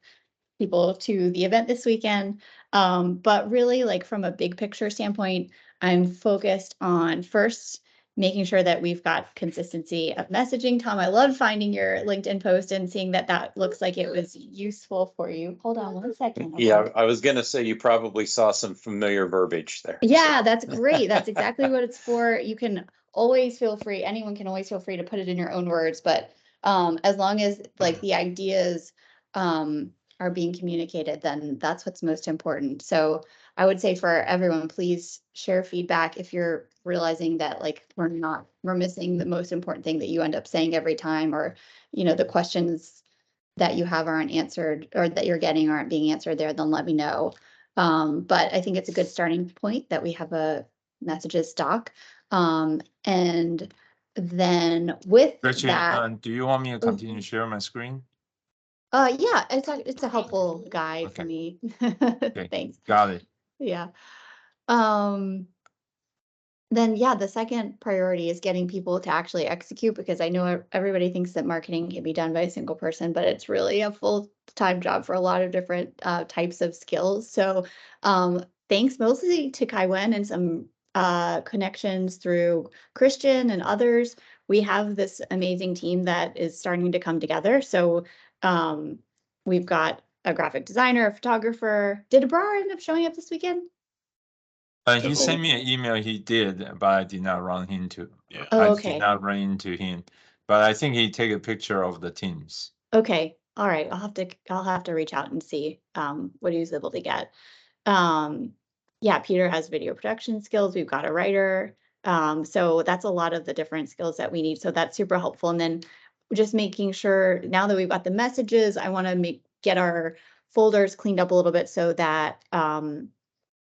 people to the event this weekend. But really, like from a big picture standpoint, I'm focused on first making sure that we've got consistency of messaging. Tom, I love finding your LinkedIn post and seeing that looks like it was useful for you. Hold on one second. Yeah, I was gonna say you probably saw some familiar verbiage there. Yeah, that's great. That's exactly what it's for. You can always feel free, anyone can always feel free to put it in your own words, but as long as like the ideas are being communicated, then that's what's most important. So I would say for everyone, please share feedback if you're realizing that like we're missing the most important thing that you end up saying every time, or the questions that you have aren't answered or that you're getting aren't being answered there, then let me know. But I think it's a good starting point that we have a messages doc. And then with Gretchen, that, do you want me to continue to share my screen? yeah, it's a helpful guide for Okay. me. Okay. Thanks. Got it. Yeah. Then yeah, the second priority is getting people to actually execute, because I know everybody thinks that marketing can be done by a single person, but it's really a full-time job for a lot of different types of skills. So thanks mostly to Kai Wen and some connections through Christian and others, we have this amazing team that is starting to come together. So we've got a graphic designer, a photographer. Did Abrar end up showing up this weekend? He sent me an email. He did, but I did not run into. Yeah. Oh, I okay. did not run into him, but I think he take a picture of the teams. Okay. all right, I'll have to reach out and see what he was able to get. Yeah, Peter has video production skills. We've got a writer. So that's a lot of the different skills that we need. So that's super helpful. And then just making sure now that we've got the messages, I want to get our folders cleaned up a little bit so that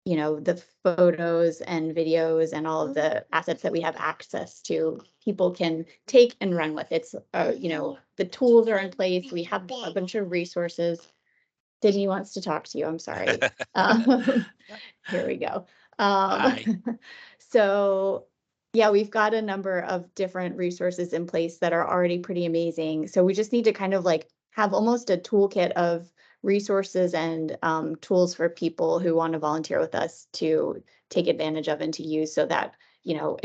you know, the photos and videos and all of the assets that we have access to, people can take and run with. It's you know, the tools are in place. We have a bunch of resources. Sydney wants to talk to you. I'm sorry. Here we go. Hi. So yeah, we've got a number of different resources in place that are already pretty amazing. So we just need to kind of like have almost a toolkit of resources and tools for people who want to volunteer with us to take advantage of and to use so that, you know,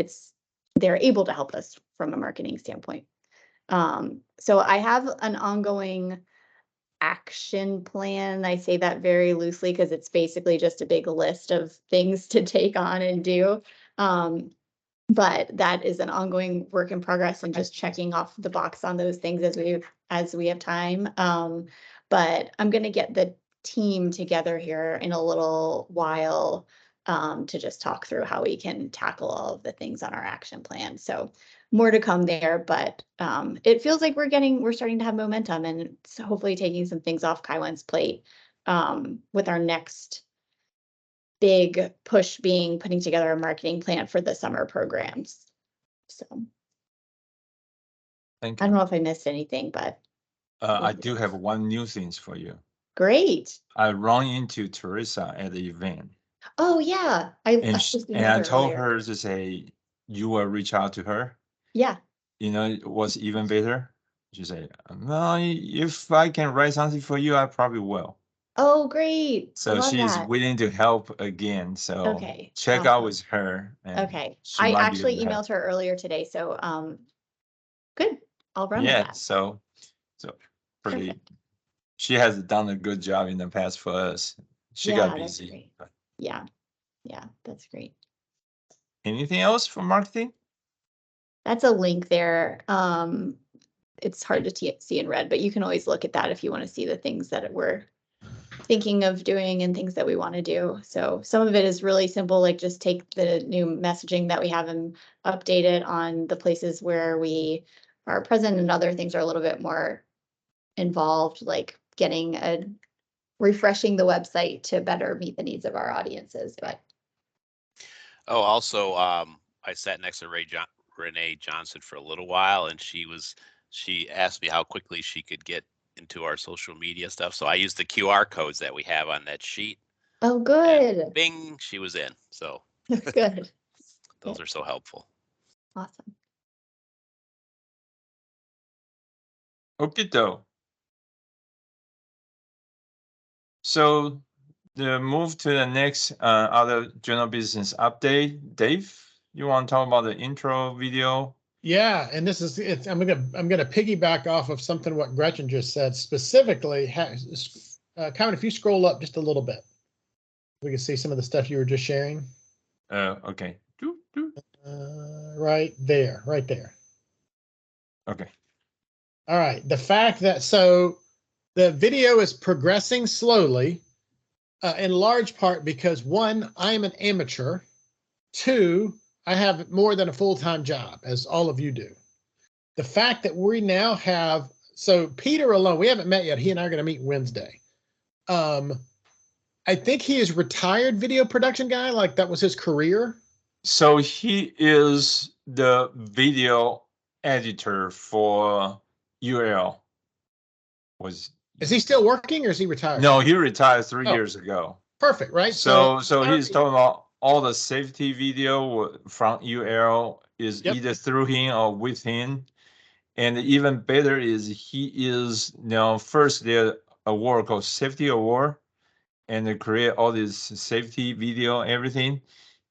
they're able to help us from a marketing standpoint. So I have an ongoing action plan. I say that very loosely because it's basically just a big list of things to take on and do. But that is an ongoing work in progress and just checking off the box on those things as we have time. But I'm going to get the team together here in a little while to just talk through how we can tackle all of the things on our action plan. So more to come there, but it feels like we're starting to have momentum and it's hopefully taking some things off Kaiwen's plate with our next big push being putting together a marketing plan for the summer programs. So Thank I you. don't know if I missed anything, but I do have one new things for you. great. I run into Teresa at the event, Oh yeah, and I told earlier. her to say you will reach out to her. Yeah. You know what's even better? She said, "No, if I can write something for you, I probably will." Oh great. I So love she's that. willing to help again. So Okay. check out Awesome. with her. And Okay. she I might be actually able to help. emailed her earlier today, so good. I'll run with Yeah. that. So pretty. Perfect. She has done a good job in the past for us. She Yeah, got that's busy. great. Yeah. Yeah, that's great. Anything else for marketing? That's a link there. It's hard to see in red, but you can always look at that if you want to see the things that we're thinking of doing and things that we want to do. So some of it is really simple, like just take the new messaging that we have and update it on the places where we are present, and other things are a little bit more involved, like refreshing the website to better meet the needs of our audiences. But Oh, also, I sat next to Renee Johnson for a little while, and she asked me how quickly she could get into our social media stuff. So I used the QR codes that we have on that sheet. oh, And good. bing, she was in. So Good. those are so helpful. Awesome. Okay, though. So the move to the next other general business update. Dave, you want to talk about the intro video? Yeah, and this is it's. I'm gonna piggyback off of something what Gretchen just said. Specifically, Kevin, if you scroll up just a little bit, we can see some of the stuff you were just sharing. Okay. Right there, right there. Okay. All right. The fact that the video is progressing slowly, in large part because one, I am an amateur. Two, I have more than a full-time job, as all of you do. The fact that we now have, so Peter alone, we haven't met yet. He and I are going to meet Wednesday. I think he is retired video production guy. Like that was his career. So he is the video editor for UL. Is he still working or is he retired? No, he retired 3 Oh. years ago. Perfect, right? So he's talking about all the safety video from UL is either through him or with him. And even better is he is first their award called Safety Award, and they create all this safety video, everything.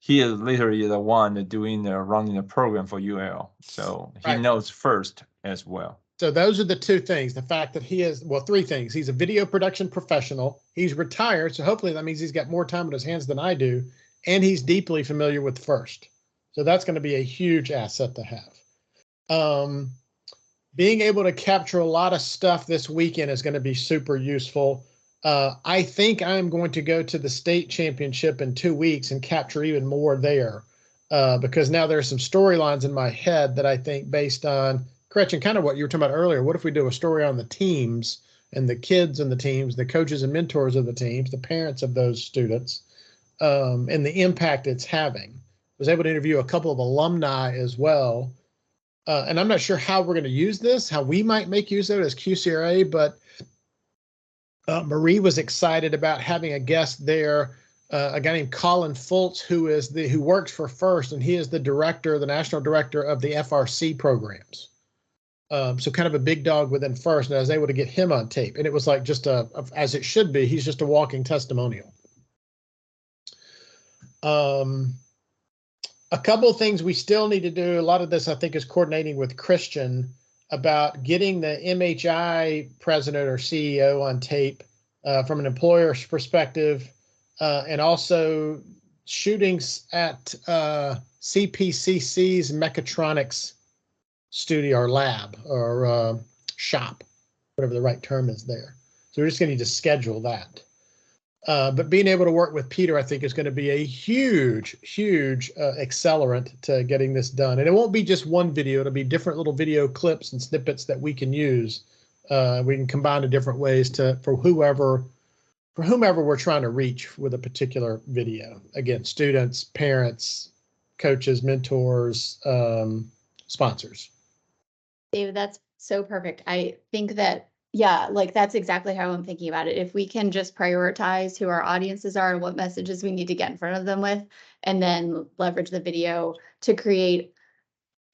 He is literally the one doing running the program for UL. So he knows first as well. So those are the two things. The fact that he is, well, three things. He's a video production professional. He's retired. So hopefully that means he's got more time on his hands than I do. And he's deeply familiar with FIRST. So that's going to be a huge asset to have. being able to capture a lot of stuff this weekend is going to be super useful. I think I'm going to go to the state championship in 2 weeks and capture even more there, because now there's some storylines in my head that I think, based on, Gretchen, kind of what you were talking about earlier, what if we do a story on the teams and the kids and the teams, the coaches and mentors of the teams, the parents of those students, and the impact it's having. I was able to interview a couple of alumni as well. And I'm not sure how we're going to use this, how we might make use of it as QCRA, but Marie was excited about having a guest there, a guy named Colin Fultz, who works for FIRST, and he is the national director of the FRC programs. So kind of a big dog within FIRST, and I was able to get him on tape, and it was like just as it should be. He's just a walking testimonial. A couple of things we still need to do. A lot of this, I think, is coordinating with Christian about getting the MHI president or CEO on tape from an employer's perspective, and also shootings at CPCC's mechatronics studio or lab or shop, whatever the right term is there. So we're just going to need to schedule that. But being able to work with Peter, I think, is going to be a huge accelerant to getting this done. And it won't be just one video. It'll be different little video clips and snippets that we can use. We can combine in different ways for whomever we're trying to reach with a particular video. Again, students, parents, coaches, mentors, sponsors. David, that's so perfect. I think that, yeah, like that's exactly how I'm thinking about it. If we can just prioritize who our audiences are and what messages we need to get in front of them with, and then leverage the video to create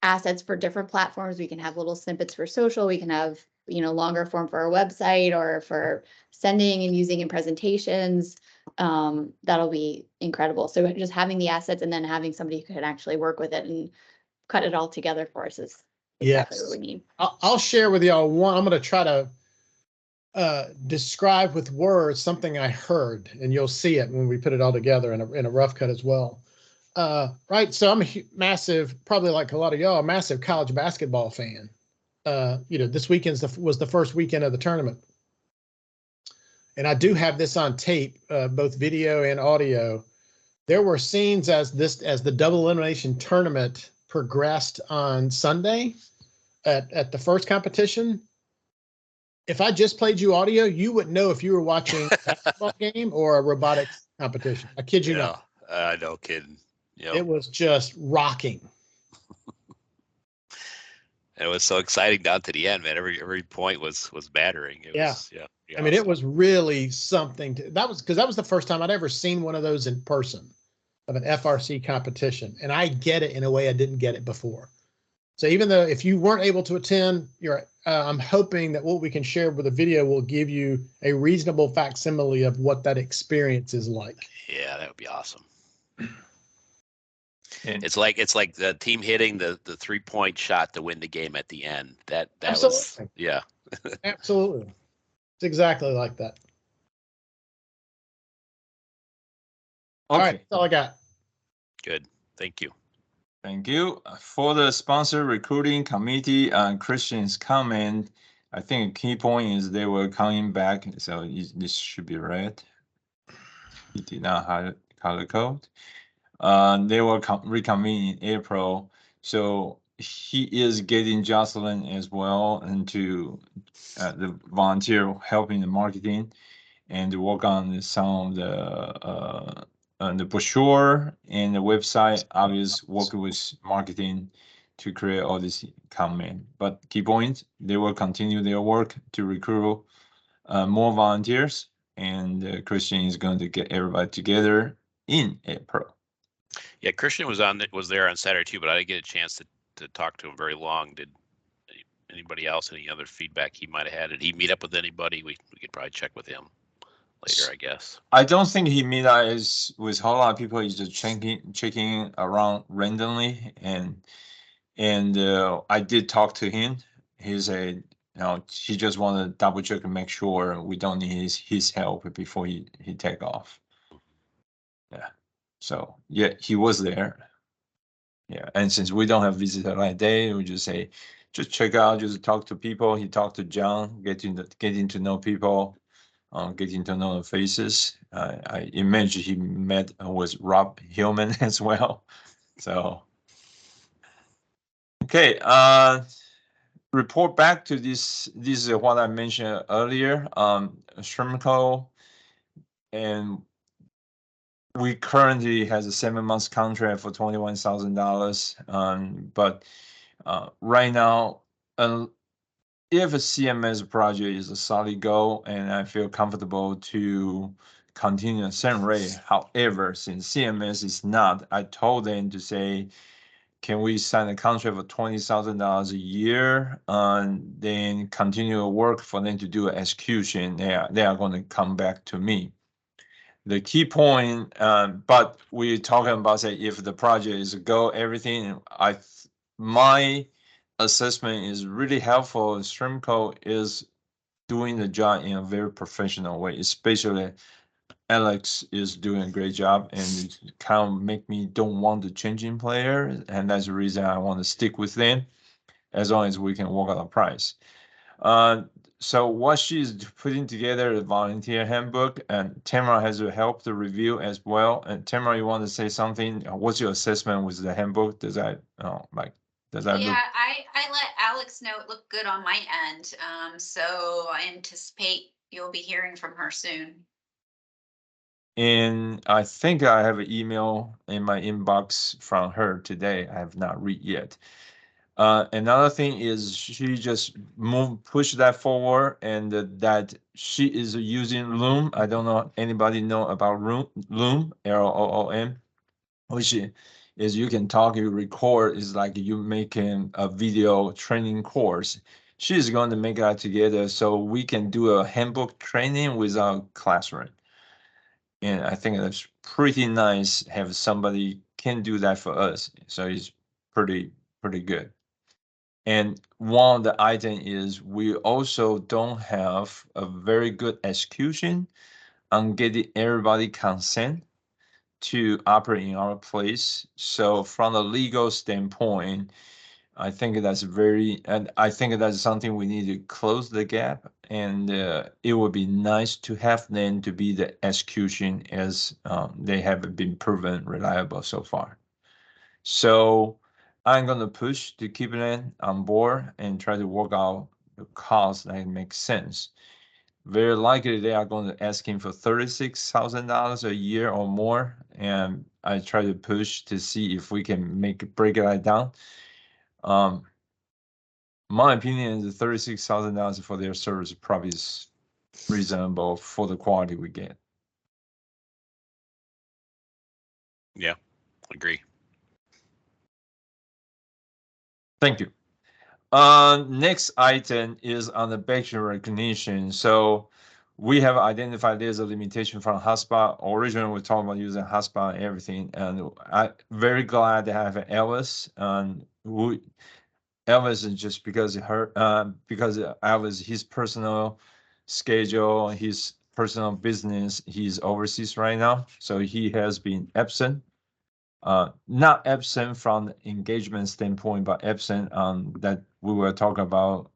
assets for different platforms. We can have little snippets for social. We can have, longer form for our website or for sending and using in presentations. That'll be incredible. So just having the assets and then having somebody who can actually work with it and cut it all together for us is exactly what we need. I'll share with y'all one. I'm going to try to describe with words something I heard, and you'll see it when we put it all together in a rough cut as well. Right. So I'm a massive, probably like a lot of y'all, a massive college basketball fan. This weekend was the first weekend of the tournament. And I do have this on tape, both video and audio. There were scenes as the double elimination tournament progressed on Sunday at the first competition. If I just played you audio, you wouldn't know if you were watching a basketball game or a robotics competition. I kid you not. No kidding. Yep. It was just rocking. And it was so exciting down to the end, man. Every point was battering. It was, I mean, it was really something. That was the first time I'd ever seen one of those in person, of an FRC competition, and I get it in a way I didn't get it before. So even though if you weren't able to attend, I'm hoping that what we can share with the video will give you a reasonable facsimile of what that experience is like. Yeah, that would be awesome. And It's like the team hitting the 3-point shot to win the game at the end. That Absolutely. was, yeah. Absolutely. It's exactly like that. All right, that's all I got. Good. Thank you. Thank you. For the sponsor recruiting committee, Christian's comment, I think a key point is they were coming back, so this should be read. He did not have color code. They will reconvene in April, so he is getting Jocelyn as well into the volunteer helping the marketing and work on some of the brochure and the website. Obviously, working with marketing to create all this comment. But key point, they will continue their work to recruit more volunteers, and Christian is going to get everybody together in April. Yeah, Christian was there on Saturday too, but I didn't get a chance to talk to him very long. Did anybody else, any other feedback he might have had? Did he meet up with anybody? We could probably check with him later, I guess. I don't think he met up with a whole lot of people. He's just checking around randomly, and I did talk to him. He just want to double check and make sure we don't need his help before he take off. Yeah. So yeah, he was there. Yeah, and since we don't have visitor that day, we just say just check out, just talk to people. He talked to John, getting to know people, getting to know the faces. I imagine he met with Rob Hillman as well. So, okay, report back to this. This is what I mentioned earlier. Shermco, and we currently has a 7 months contract for $21,000. But right now, if a CMS project is a solid goal, and I feel comfortable to continue the same rate. However, since CMS is not, I told them to say, can we sign a contract for $20,000 a year, and then continue to work for them to do execution? They are going to come back to me. The key point, but we're talking about, say, if the project is a go, everything. My assessment is really helpful. Streamco is doing the job in a very professional way, especially Alex is doing a great job, and it kind of make me don't want to change in player, and that's the reason I want to stick with them as long as we can work out a price. So what she's putting together a volunteer handbook, and Tamara has to help the review as well. And Tamara, you want to say something? What's your assessment with the handbook? Does that does that Yeah, look? I let Alex know it looked good on my end. So I anticipate you'll be hearing from her soon. And I think I have an email in my inbox from her today. I have not read yet. Another thing is she just push that forward, and that she is using Loom. I don't know anybody know about Loom, LOOM, which is you can talk, you record. Is like you making a video training course. She's going to make that together so we can do a handbook training without classroom. And I think that's pretty nice. Have somebody can do that for us. So it's pretty good. And one of the item is we also don't have a very good execution on getting everybody consent to operate in our place. So from a legal standpoint, I think that's and I think that's something we need to close the gap. And it would be nice to have them to be the execution, as they have been proven reliable so far. So I'm going to push to keep them on board and try to work out the cost that makes sense. Very likely they are going to ask him for $36,000 a year or more, and I try to push to see if we can break it down. My opinion is $36,000 for their service probably is reasonable for the quality we get. Yeah, agree. Thank you. Next item is on the batch recognition. So we have identified there's a limitation from hotspot. Originally, we talked about using hotspot and everything, and I'm very glad to have Elvis. Elvis is just because Elvis, his personal schedule, his personal business, he's overseas right now, so he has been absent. Not absent from engagement standpoint, but absent on that we were talking about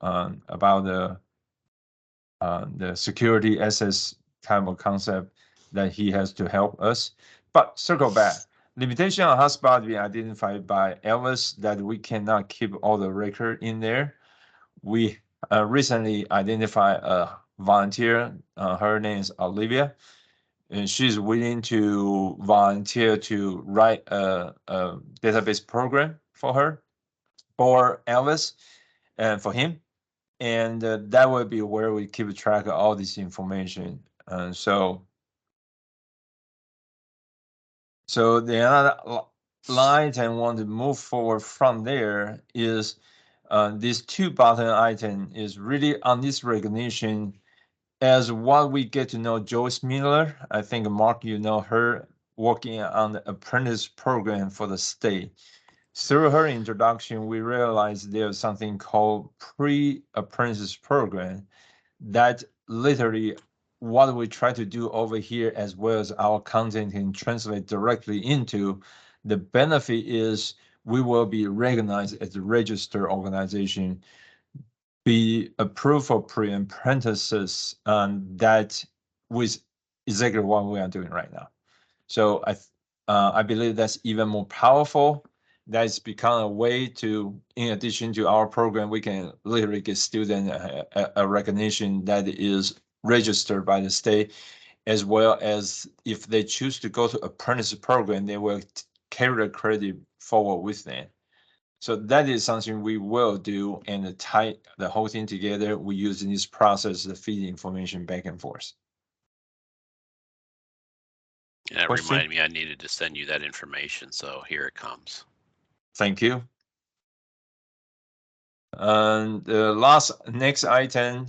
the security access type of concept that he has to help us. But circle back, limitation on hotspot being identified by Elvis that we cannot keep all the record in there. We recently identified a volunteer. Her name is Olivia, and she's willing to volunteer to write a database program for Elvis and for him. And that will be where we keep track of all this information. So the other line I want to move forward from there is this 2 button item is really on this recognition. As what we get to know Joyce Miller, I think Mark, you know her, working on the apprentice program for the state. Through her introduction, we realized there's something called pre-apprentice program that literally what we try to do over here, as well as our content can translate directly into. The benefit is we will be recognized as a registered organization, be approved for pre-apprentices, that with exactly what we are doing right now. So I believe that's even more powerful. That's become a way to, in addition to our program, we can literally get student a recognition that is registered by the state, as well as if they choose to go to apprentice program, they will carry the credit forward with them. So that is something we will do, and to tie the whole thing together, we use in this process to feed information back and forth. And that Question? reminded me I needed to send you that information, so here it comes. Thank you. And the next item,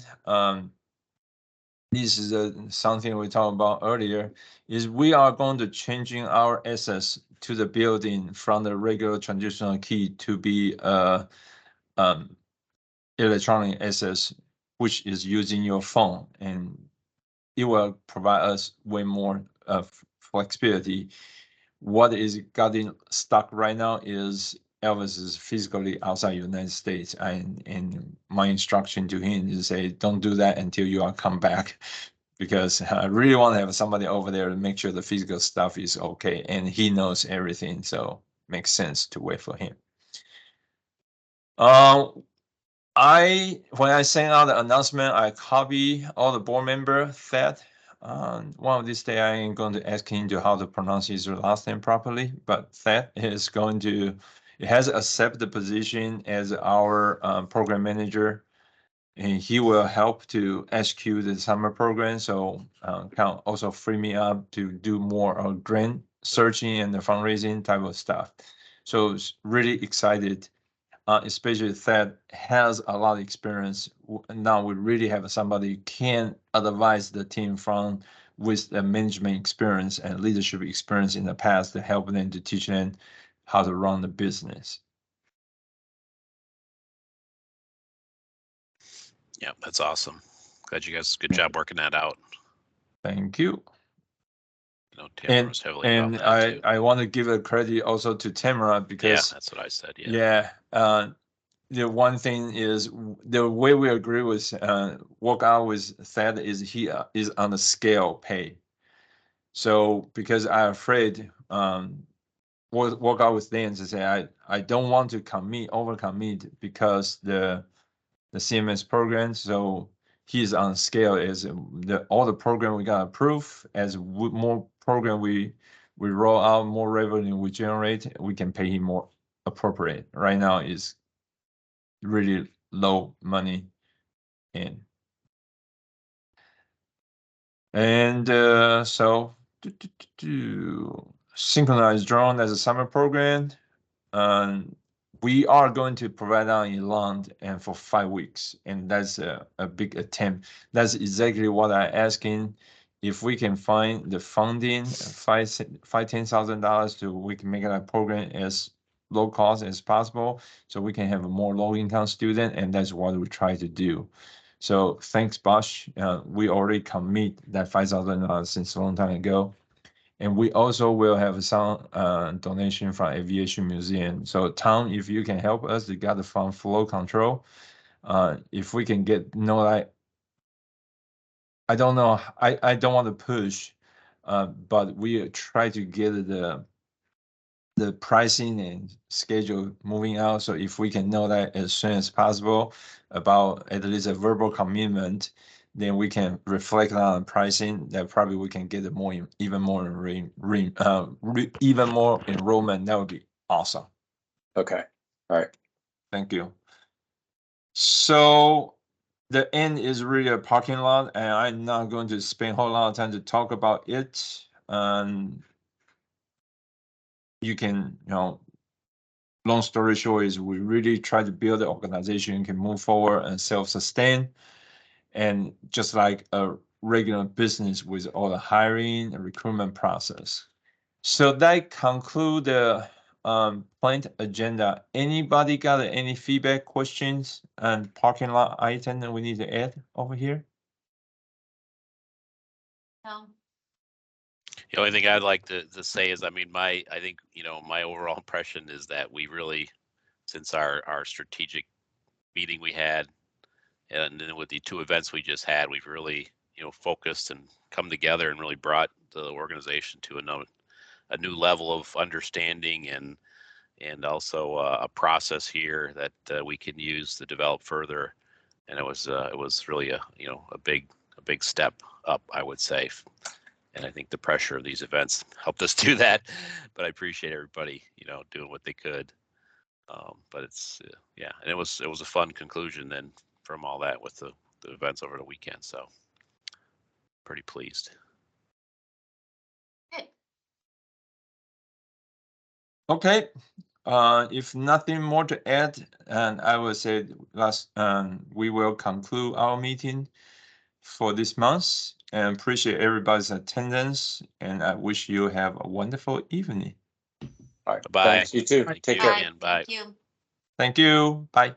this is something we talked about earlier, is we are going to changing our access to the building from the regular traditional key to be electronic access, which is using your phone, and it will provide us way more flexibility. What is getting stuck right now is Elvis is physically outside the United States, and my instruction to him is say, don't do that until you are come back, because I really want to have somebody over there to make sure the physical stuff is okay, and he knows everything, so makes sense to wait for him. When I sent out the announcement, I copy all the board member Thad. One of these days, I am going to ask him to how to pronounce his last name properly. But Thad is going to, it has accepted the position as our program manager, and he will help to execute the summer program. So can also free me up to do more grant searching and the fundraising type of stuff. So really excited. Especially Thad has a lot of experience. Now we really have somebody can advise the team from with the management experience and leadership experience in the past to help them to teach them how to run the business. Yeah, that's awesome. Glad you guys, good job working that out. Thank you. I know Tamara was heavily involved in that too. I want to give a credit also to Tamara, because Yeah, that's what I said. Yeah. The one thing is the way we agree with work out with Thad is he is on the scale pay. So because I'm afraid work out with Dan to say I don't want to over commit because the CMS program. So he's on scale as all the program we got approved, as more program we roll out, more revenue we generate, we can pay him more appropriate. Right now is really low money in. And so synchronized drone as a summer program. We are going to provide out in Lund and for 5 weeks, and that's a big attempt. That's exactly what I'm asking. If we can find the funding, $10,000 we can make that program as low cost as possible, so we can have a more low income student, and that's what we try to do. So thanks, Bosch. We already commit that $5,000 since a long time ago. And we also will have some donation from Aviation Museum. So Tom, if you can help us to get the fund flow control, if we can get, I don't know, I don't want to push, but we try to get the pricing and schedule moving out. So if we can know that as soon as possible about at least a verbal commitment, then we can reflect on pricing. That probably we can get even more enrollment. That would be awesome. Okay. All right. Thank you. So the end is really a parking lot, and I'm not going to spend a whole lot of time to talk about it. You can, long story short is we really try to build an organization can move forward and self-sustain, and just like a regular business with all the hiring and recruitment process. So that conclude the planned agenda. Anybody got any feedback, questions, and parking lot item that we need to add over here? No. The only thing I'd like to say is, I mean, I think, my overall impression is that we really, since our strategic meeting we had, and then with the 2 events we just had, we've really, focused and come together and really brought the organization to a new level of understanding and also a process here that we can use to develop further. And it was really a big step up, I would say. And I think the pressure of these events helped us do that. But I appreciate everybody, doing what they could. But it's yeah, and it was a fun conclusion then from all that with the events over the weekend. So pretty pleased. Good. Okay. If nothing more to add, and I will say we will conclude our meeting for this month, and appreciate everybody's attendance, and I wish you have a wonderful evening. All right. Bye. Thanks. You too. Thank Take you care. again. Bye. Thank you. Thank you. Bye.